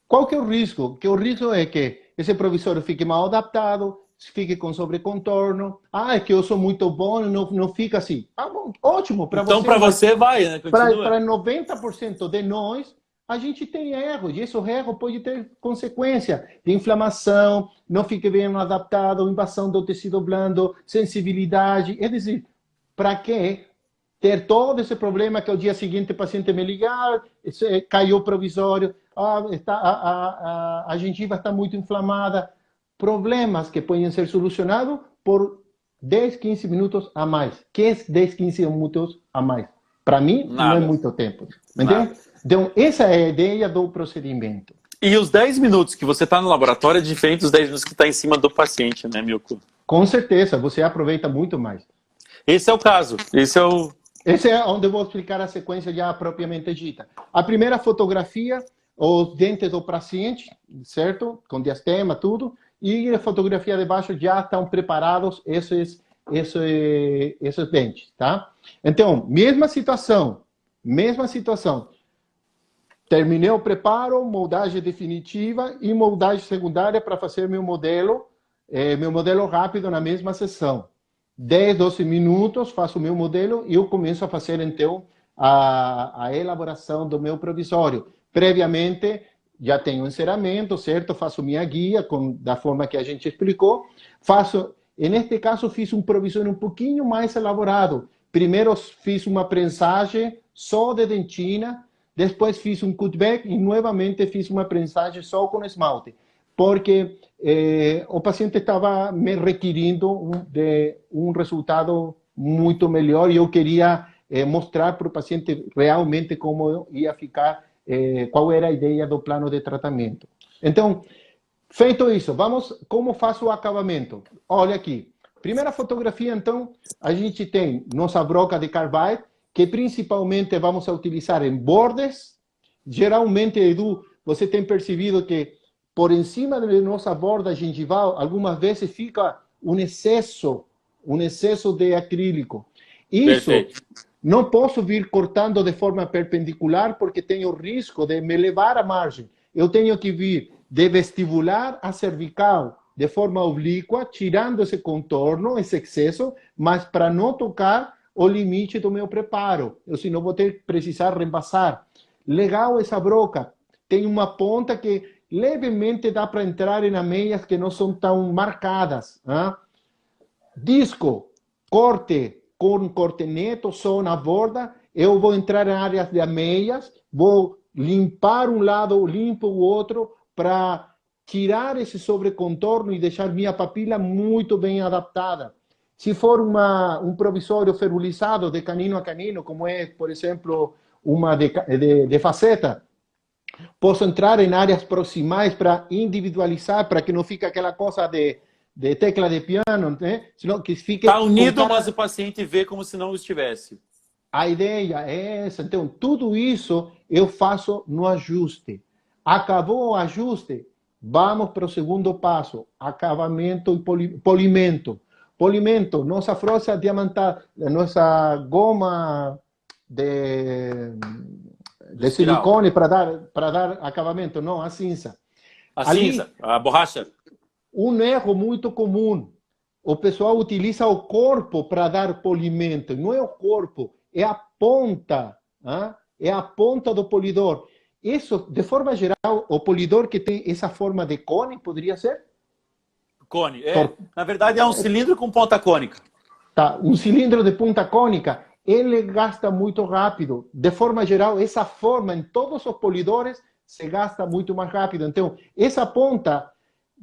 Qual que é o risco? Que o risco é que esse provisório fique mal adaptado, fique com sobrecontorno. É que eu sou muito bom, não fica assim. Bom, ótimo para você. Então, para você vai, né? Para 90% de nós, a gente tem erro, e esse erro pode ter consequência de inflamação, não fica bem adaptado, invasão do tecido blando, sensibilidade. É dizer, para que ter todo esse problema que ao dia seguinte o paciente me ligar, caiu o provisório, a gengiva está muito inflamada. Problemas que podem ser solucionados por 10, 15 minutos a mais. Que é 10, 15 minutos a mais? Para mim, não é muito tempo. Entende? Então, essa é a ideia do procedimento. E os 10 minutos que você está no laboratório é diferente dos 10 minutos que está em cima do paciente, né, Milko? Com certeza, você aproveita muito mais. Esse é o caso. Esse é onde eu vou explicar a sequência já propriamente dita. A primeira fotografia, os dentes do paciente, certo? Com diastema, tudo. E a fotografia de baixo já estão preparados esses dentes, tá? Então, mesma situação. Terminei o preparo, moldagem definitiva e moldagem secundária para fazer meu modelo rápido na mesma sessão. 10, 12 minutos, faço o meu modelo e eu começo a fazer, então, a elaboração do meu provisório. Previamente, já tenho enceramento, certo? Faço minha guia da forma que a gente explicou. Neste caso, fiz um provisório um pouquinho mais elaborado. Primeiro, fiz uma prensagem só de dentina, depois fiz um cutback e, novamente, fiz uma prensagem só com esmalte. Porque o paciente estava me requerindo um resultado muito melhor e eu queria mostrar para o paciente realmente como ia ficar, qual era a ideia do plano de tratamento. Então, feito isso, como faço o acabamento? Olha aqui. Primeira fotografia, então, a gente tem nossa broca de carbide, que principalmente vamos a utilizar em bordes. Geralmente, Edu, você tem percebido que por cima de nossa borda gengival, algumas vezes fica um excesso de acrílico. Isso Perfeito. não posso vir cortando de forma perpendicular porque tenho risco de me levar à margem. Eu tenho que vir de vestibular a cervical de forma oblíqua, tirando esse contorno, esse excesso, mas para não tocar o limite do meu preparo. Eu, senão, vou precisar reembaçar. Legal essa broca. Tem uma ponta que levemente dá para entrar em ameias que não são tão marcadas. Hein? Disco, corte com corte neto só na borda. Eu vou entrar em áreas de ameias, vou limpar um lado, limpo o outro, para tirar esse sobrecontorno e deixar minha papila muito bem adaptada. Se for um provisório ferulizado de canino a canino, como é, por exemplo, uma de faceta, posso entrar em áreas proximais para individualizar, para que não fique aquela coisa de tecla de piano, né? Senão que fique... Está unido, mas o paciente vê como se não estivesse. A ideia é essa. Então, tudo isso eu faço no ajuste. Acabou o ajuste, vamos para o segundo passo, acabamento e polimento. Polimento, nossa frossa diamantada, nossa goma de silicone para dar acabamento, não, a cinza. A Ali, cinza, a borracha. um erro muito comum. O pessoal utiliza o corpo para dar polimento. Não é o corpo, é a ponta. É a ponta do polidor. Isso, de forma geral, o polidor que tem essa forma de cone, poderia ser? Cone. Na verdade, é um cilindro com ponta cônica. Tá, um cilindro de ponta cônica, ele gasta muito rápido. De forma geral, essa forma em todos os polidores se gasta muito mais rápido. Então, essa ponta,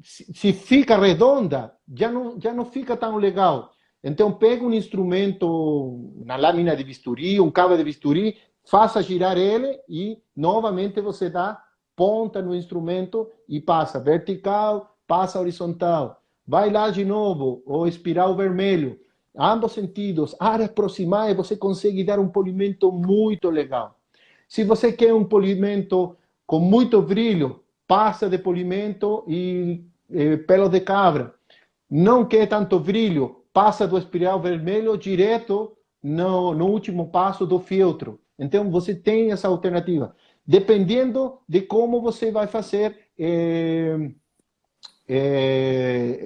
se fica redonda, já não fica tão legal. Então, pega um instrumento, na lâmina de bisturi, um cabo de bisturi, faça girar ele e, novamente, você dá ponta no instrumento e passa vertical, passa horizontal. Vai lá de novo, o espiral vermelho. Ambos sentidos, áreas proximais, você consegue dar um polimento muito legal. Se você quer um polimento com muito brilho, passa de polimento e pelo de cabra. Não quer tanto brilho, passa do espiral vermelho direto no último passo do filtro. Então, você tem essa alternativa. Dependendo de como você vai fazer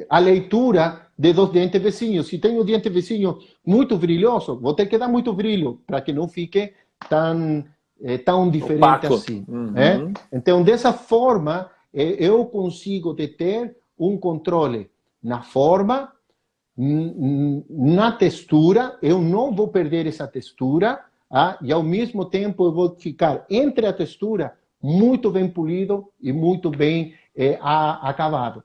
a leitura dos dentes vizinhos. Se tem o dente vizinho muito brilhoso, vou ter que dar muito brilho para que não fique tão diferente Opaco. assim. Então, dessa forma, eu consigo ter um controle na forma, na textura, eu não vou perder essa textura, e ao mesmo tempo eu vou ficar entre a textura muito bem polido e muito bem acabado.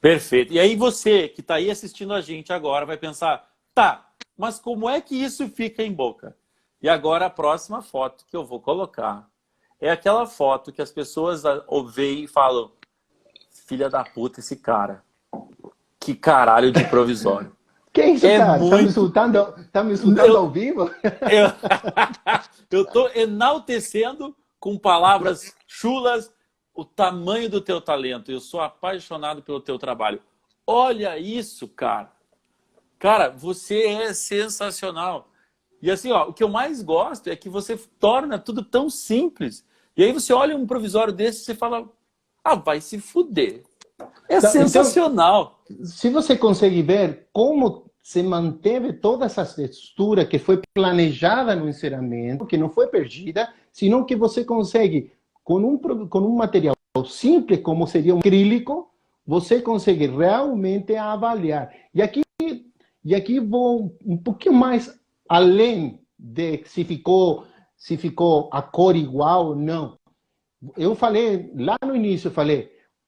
Perfeito. E aí você que está aí assistindo a gente agora vai pensar, tá, mas como é que isso fica em boca? E agora a próxima foto que eu vou colocar é aquela foto que as pessoas veem e falam, filha da puta esse cara. Que caralho de provisório. Que isso, cara? Tá me insultando ao vivo? Eu tô enaltecendo com palavras chulas o tamanho do teu talento. Eu sou apaixonado pelo teu trabalho. Olha isso, cara. Cara, você é sensacional. E assim, ó, o que eu mais gosto é que você torna tudo tão simples. E aí você olha um provisório desse e você fala, vai se fuder. É sensacional. Então, se você consegue ver como se manteve toda essa textura que foi planejada no enceramento, que não foi perdida, senão que você consegue, com um material simples, como seria um acrílico, você consegue realmente avaliar. E aqui vou um pouquinho mais além de se ficou a cor igual ou não. Eu falei, lá no início,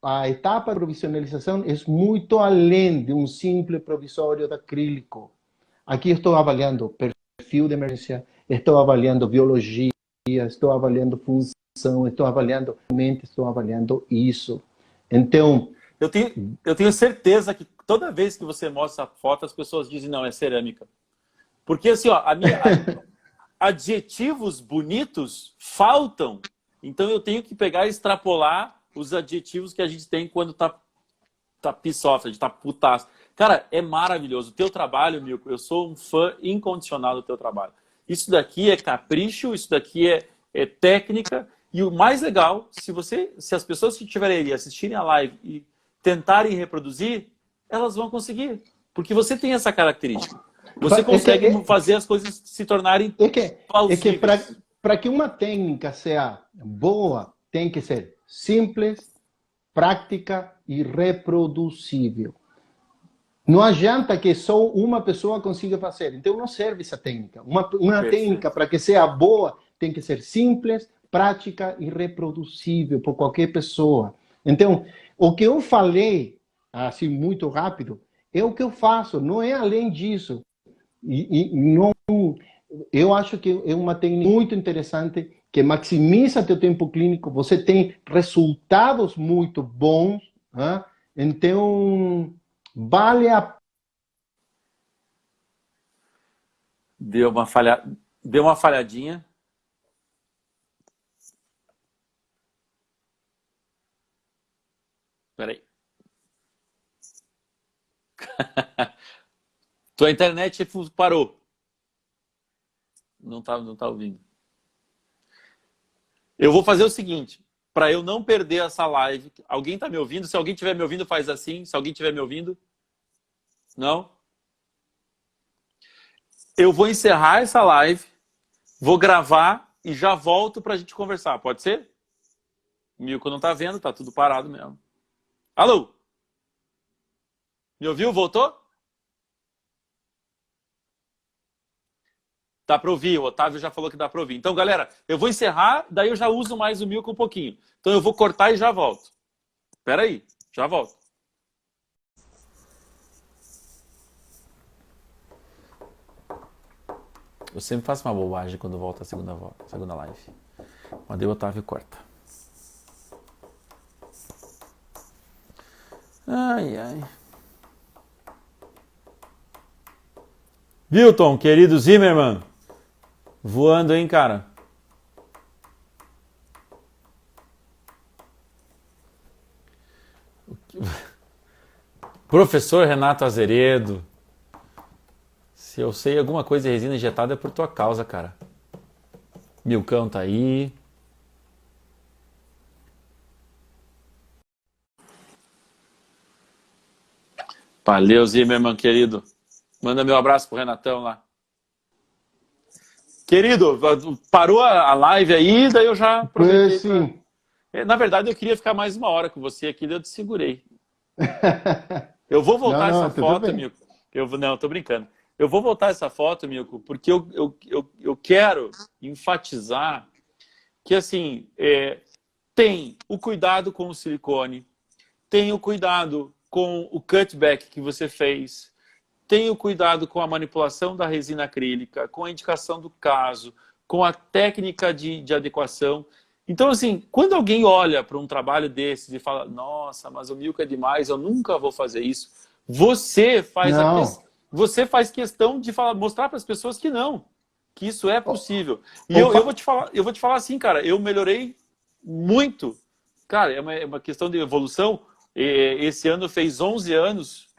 a etapa de provisionalização é muito além de um simples provisório de acrílico. Aqui estou avaliando perfil de emergência, estou avaliando biologia, estou avaliando função, estou avaliando isso. Então, eu tenho certeza que toda vez que você mostra a foto, as pessoas dizem, não, é cerâmica. Porque assim, ó, adjetivos bonitos faltam. Então eu tenho que pegar e extrapolar os adjetivos que a gente tem quando tá piss off, a gente tá putaço. Cara, é maravilhoso. O teu trabalho, Milko, eu sou um fã incondicional do teu trabalho. Isso daqui é capricho, isso daqui é técnica. E o mais legal, se as pessoas que estiverem ali assistirem a live e tentarem reproduzir, elas vão conseguir. Porque você tem essa característica. Você consegue fazer as coisas se tornarem plausíveis. Para que uma técnica seja boa, tem que ser simples, prática e reproduzível. Não adianta que só uma pessoa consiga fazer. Então não serve essa técnica. Uma técnica, para que seja boa, tem que ser simples, prática e reproduzível por qualquer pessoa. Então, o que eu falei, assim, muito rápido, é o que eu faço, não é além disso. Não, eu acho que é uma técnica muito interessante, que maximiza teu tempo clínico, você tem resultados muito bons, né? Então vale a... Deu uma falhadinha. Peraí. Tua internet parou. Não tá ouvindo. Eu vou fazer o seguinte, para eu não perder essa live. Alguém tá me ouvindo? Se alguém estiver me ouvindo, faz assim. Se alguém estiver me ouvindo? Não? Eu vou encerrar essa live, vou gravar e já volto para a gente conversar. Pode ser? O Milko não tá vendo, tá tudo parado mesmo. Alô? Me ouviu? Voltou? Dá para ouvir, o Otávio já falou que dá para ouvir. Então, galera, eu vou encerrar, daí eu já uso mais o Milko um pouquinho. Então eu vou cortar e já volto. Espera aí, já volto. Eu sempre faço uma bobagem quando volto a segunda live. Mandei o Otávio corta. Ai, ai. Wilton, querido Zimmermann. Voando, hein, cara? Professor Renato Azeredo. Se eu sei alguma coisa de resina injetada é por tua causa, cara. Milcão tá aí. Valeu, Zimmermann, querido. Manda meu abraço pro Renatão lá. Querido, parou a live aí, daí eu já aproveitei. Sim. Na verdade, eu queria ficar mais uma hora com você aqui, daí eu te segurei. Eu vou voltar essa foto, Milko. Não, tô brincando. Eu vou voltar essa foto, Milko, porque eu quero enfatizar que, assim, tem o cuidado com o silicone, tem o cuidado com o cutback que você fez, tem o cuidado com a manipulação da resina acrílica, com a indicação do caso, com a técnica de adequação. Então, assim, quando alguém olha para um trabalho desses e fala, nossa, mas o Milko é demais, eu nunca vou fazer isso, você faz questão de mostrar para as pessoas que não, que isso é possível. E eu vou te falar assim, cara, eu melhorei muito. Cara, é uma questão de evolução. Esse ano fez 11 anos,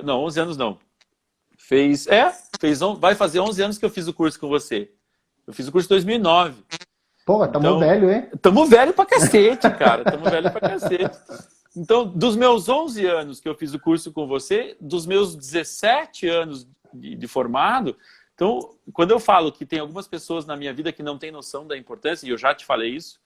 não, 11 anos não. Vai fazer 11 anos que eu fiz o curso com você. Eu fiz o curso em 2009. Pô, tamo velho, hein? Tamo velho pra cacete, cara. Tamo velho pra cacete. Então, dos meus 11 anos que eu fiz o curso com você, dos meus 17 anos de formado, então, quando eu falo que tem algumas pessoas na minha vida que não têm noção da importância, e eu já te falei isso,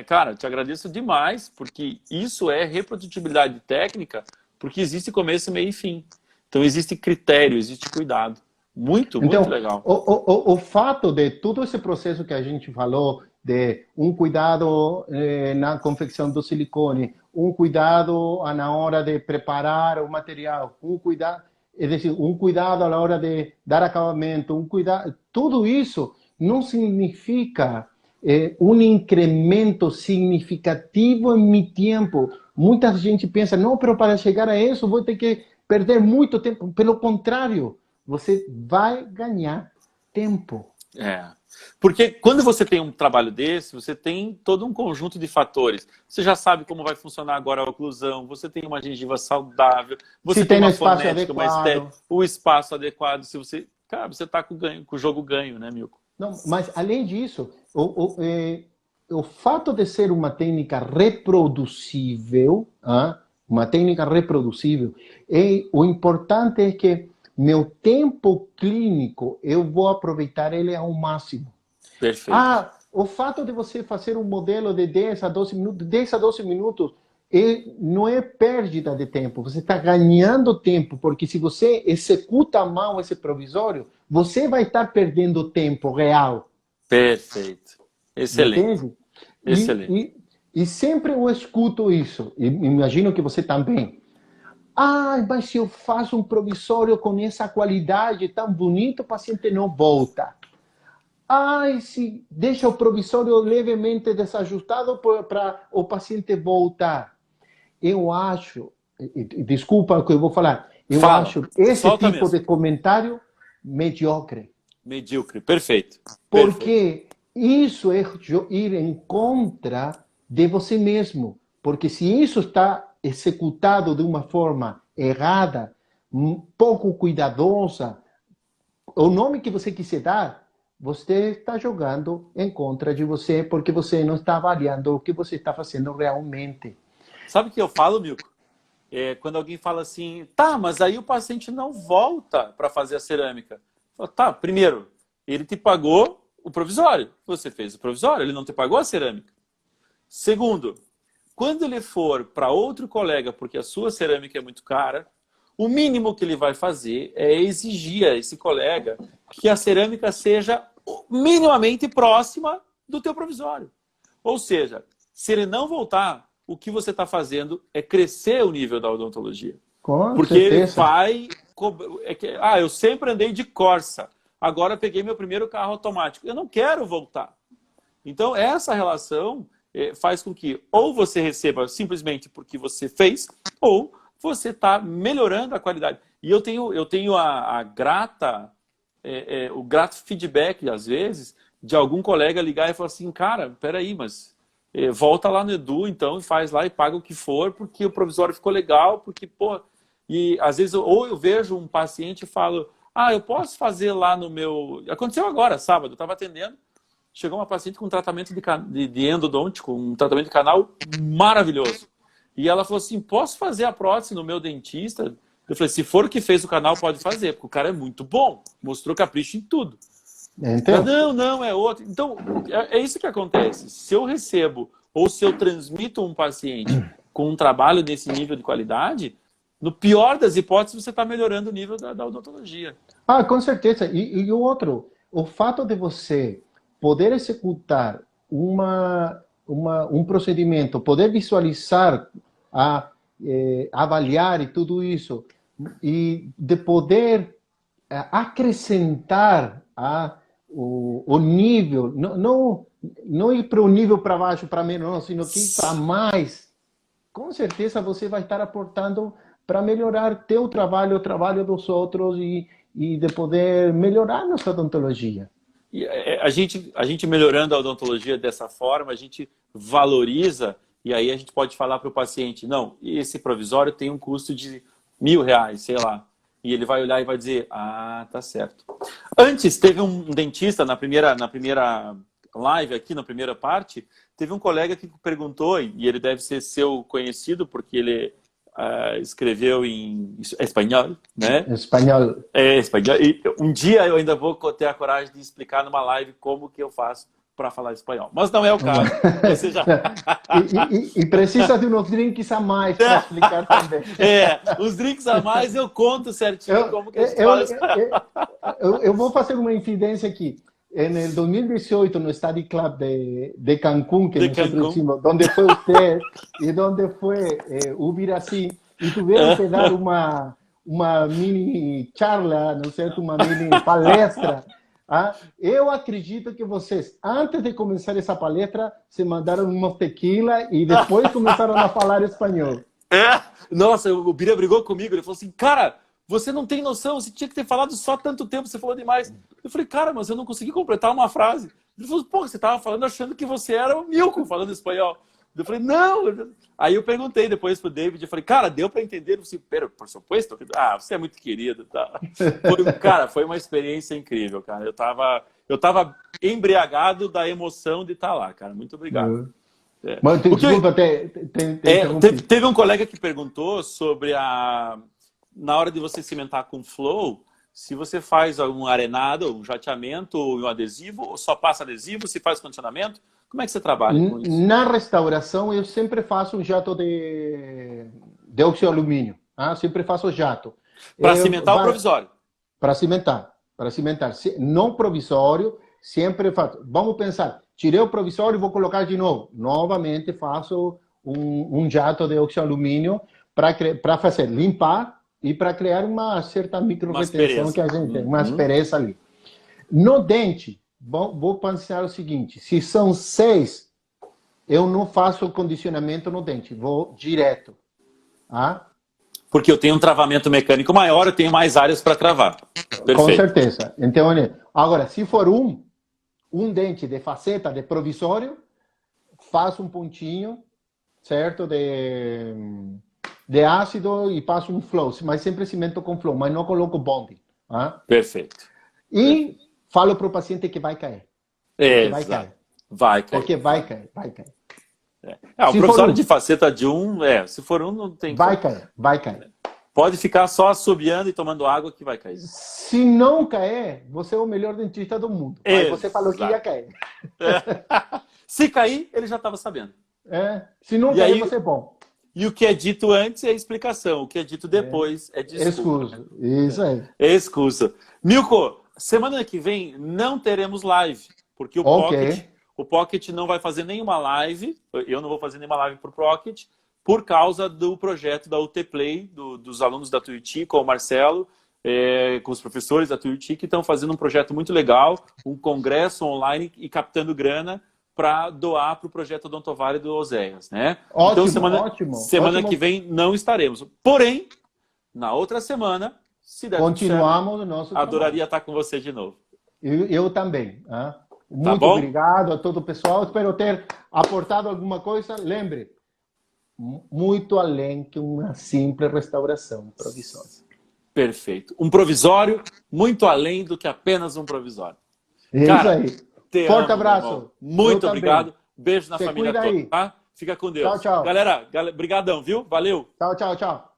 cara, eu te agradeço demais, porque isso é reprodutibilidade técnica, porque existe começo, meio e fim. Então, existe critério, existe cuidado. Muito legal. O fato de todo esse processo que a gente falou, de cuidado na confecção do silicone, cuidado na hora de preparar o material, cuidado na hora de dar acabamento, cuidado, tudo isso não significa incremento significativo em meu tempo. Muita gente pensa, não, pero para chegar a isso vou ter que perder muito tempo. Pelo contrário, você vai ganhar tempo. Porque quando você tem um trabalho desse, você tem todo um conjunto de fatores. Você já sabe como vai funcionar agora a oclusão, você tem uma gengiva saudável, você tem uma fonética, uma estética, o espaço adequado. Se você, cara, você está com o jogo ganho, né, Milko? Não, mas além disso, o fato de ser uma técnica reproduzível, o importante é que meu tempo clínico, eu vou aproveitar ele ao máximo. Perfeito. O fato de você fazer um modelo de 10 a 12 minutos, não é perda de tempo, você está ganhando tempo, porque se você executa mal esse provisório, você vai estar perdendo tempo real. Perfeito. Excelente. Entende? Excelente. E sempre eu escuto isso, e imagino que você também. Mas se eu faço um provisório com essa qualidade tão bonita, o paciente não volta. Se deixa o provisório levemente desajustado para o paciente voltar. Eu acho, desculpa o que eu vou falar, acho esse tipo de comentário mediocre. Medíocre, perfeito. Porque isso é ir em contra de você mesmo. Porque se isso está executado de uma forma errada, pouco cuidadosa, o nome que você quiser dar, você está jogando em contra de você porque você não está avaliando o que você está fazendo realmente. Sabe o que eu falo, Milko? Quando alguém fala assim, tá, mas aí o paciente não volta para fazer a cerâmica. Falo, tá, primeiro, ele te pagou o provisório. Você fez o provisório, ele não te pagou a cerâmica. Segundo, quando ele for para outro colega, porque a sua cerâmica é muito cara, o mínimo que ele vai fazer é exigir a esse colega que a cerâmica seja minimamente próxima do teu provisório. Ou seja, se ele não voltar, o que você está fazendo é crescer o nível da odontologia. Com porque certeza. Ele vai... eu sempre andei de Corsa, agora peguei meu primeiro carro automático. Eu não quero voltar. Então, essa relação faz com que ou você receba simplesmente porque você fez, ou você está melhorando a qualidade. E eu tenho o grato feedback, às vezes, de algum colega ligar e falar assim, cara, peraí, mas volta lá no Edu, então, e faz lá e paga o que for, porque o provisório ficou legal, porque, pô... E, às vezes, ou eu vejo um paciente e falo, eu posso fazer lá no meu... Aconteceu agora, sábado, eu estava atendendo, chegou uma paciente com um tratamento de endodôntico, um tratamento de canal maravilhoso. E ela falou assim, posso fazer a prótese no meu dentista? Eu falei, se for o que fez o canal, pode fazer, porque o cara é muito bom. Mostrou capricho em tudo. Então, Não, é outro. Então, é isso que acontece. Se eu recebo ou se eu transmito um paciente com um trabalho desse nível de qualidade, no pior das hipóteses, você está melhorando o nível da odontologia. com certeza. E o outro, o fato de você poder executar um procedimento, poder visualizar, avaliar e tudo isso, e de poder acrescentar o nível, não ir para o nível para baixo, para menos, sino que para mais, com certeza você vai estar aportando para melhorar teu trabalho, o trabalho dos outros e de poder melhorar nossa odontologia. E a gente melhorando a odontologia dessa forma, a gente valoriza, e aí a gente pode falar para o paciente, não, esse provisório tem um custo de R$1.000, sei lá. E ele vai olhar e vai dizer, tá certo. Antes, teve um dentista, na primeira live aqui, na primeira parte, teve um colega que perguntou, e ele deve ser seu conhecido, porque ele escreveu em espanhol, né? Espanhol. Espanhol. E um dia eu ainda vou ter a coragem de explicar numa live como que eu faço para falar espanhol. Mas não é o caso. Você já... e precisa de uns drinks a mais para explicar também. Os drinks a mais eu conto certinho como que a gente fala espanhol. Eu vou fazer uma incidência aqui. En 2018, no Study Club de Cancún, que nosotros hicimos, donde fue usted y donde fue Ubirací, y tuvieron que dar uma mini charla, não é certo? Uma mini palestra. Eu acredito que vocês, antes de começar essa palestra, se mandaram uma tequila e depois começaram a falar espanhol. Nossa, o Bira brigou comigo, ele falou assim, cara, você não tem noção, você tinha que ter falado só tanto tempo, você falou demais. Eu falei, cara, mas eu não consegui completar uma frase. Ele falou, pô, você estava falando achando que você era o Milko falando espanhol. Eu falei, não. Aí eu perguntei depois pro David, eu falei, cara, deu para entender? Ele falou assim, pero, por supuesto. Você é muito querido. Tá? Cara, foi uma experiência incrível, cara. Eu tava embriagado da emoção de estar lá, cara. Muito obrigado. Mas, desculpa, teve um colega que perguntou sobre na hora de você cimentar com flow, se você faz um arenado, um jateamento, um adesivo, ou só passa adesivo, se faz condicionamento, como é que você trabalha com isso? Na restauração, eu sempre faço um jato de oxo-alumínio. Sempre faço jato. Para cimentar o provisório? Para cimentar. Não provisório, sempre faço. Vamos pensar, tirei o provisório e vou colocar de novo. Novamente faço um jato de oxo-alumínio para fazer limpar e para criar uma certa micro-retenção que a gente tem, uma aspereza ali. No dente, vou pensar o seguinte, se são 6, eu não faço condicionamento no dente, vou direto. Porque eu tenho um travamento mecânico maior, eu tenho mais áreas para travar. Perfeito. Com certeza. Então, agora, se for um dente de faceta, de provisório, faço um pontinho, certo, de ácido e passo um flow, mas sempre cimento com flow, mas não coloco bonding. Perfeito. E falo para o paciente que vai cair. É, Vai cair. vai cair. Porque vai cair, vai cair. O Se provisório for de faceta de um, se for um, não tem vai como. cair, vai cair. Pode ficar só assobiando e tomando água que vai cair. Se não cair, você é o melhor dentista do mundo. Mas você falou que ia cair. Se cair, ele já estava sabendo. Se não cair, você é bom. E o que é dito antes é explicação. O que é dito depois é desculpa. Excusa. Isso aí. É excusa. Milko, semana que vem não teremos live, porque o Pocket não vai fazer nenhuma live. Eu não vou fazer nenhuma live para o Pocket, por causa do projeto da UT Play, dos alunos da Tuiuti, com o Marcelo, com os professores da Tuiuti, que estão fazendo um projeto muito legal, um congresso online e captando grana para doar para o projeto Odontovale do Oséias, né? Ótimo, então, semana que vem não estaremos. Porém, na outra semana, se der continuamos tudo certo, o nosso adoraria estar com você de novo. Eu também. Muito obrigado a todo o pessoal. Espero ter aportado alguma coisa. Lembre, muito além que uma simples restauração provisória. Perfeito. Um provisório muito além do que apenas um provisório. Isso aí. Forte abraço. Muito obrigado. Beijo na família toda, tá? Fica com Deus. Tchau, tchau. Galera, brigadão, viu? Valeu. Tchau, tchau, tchau.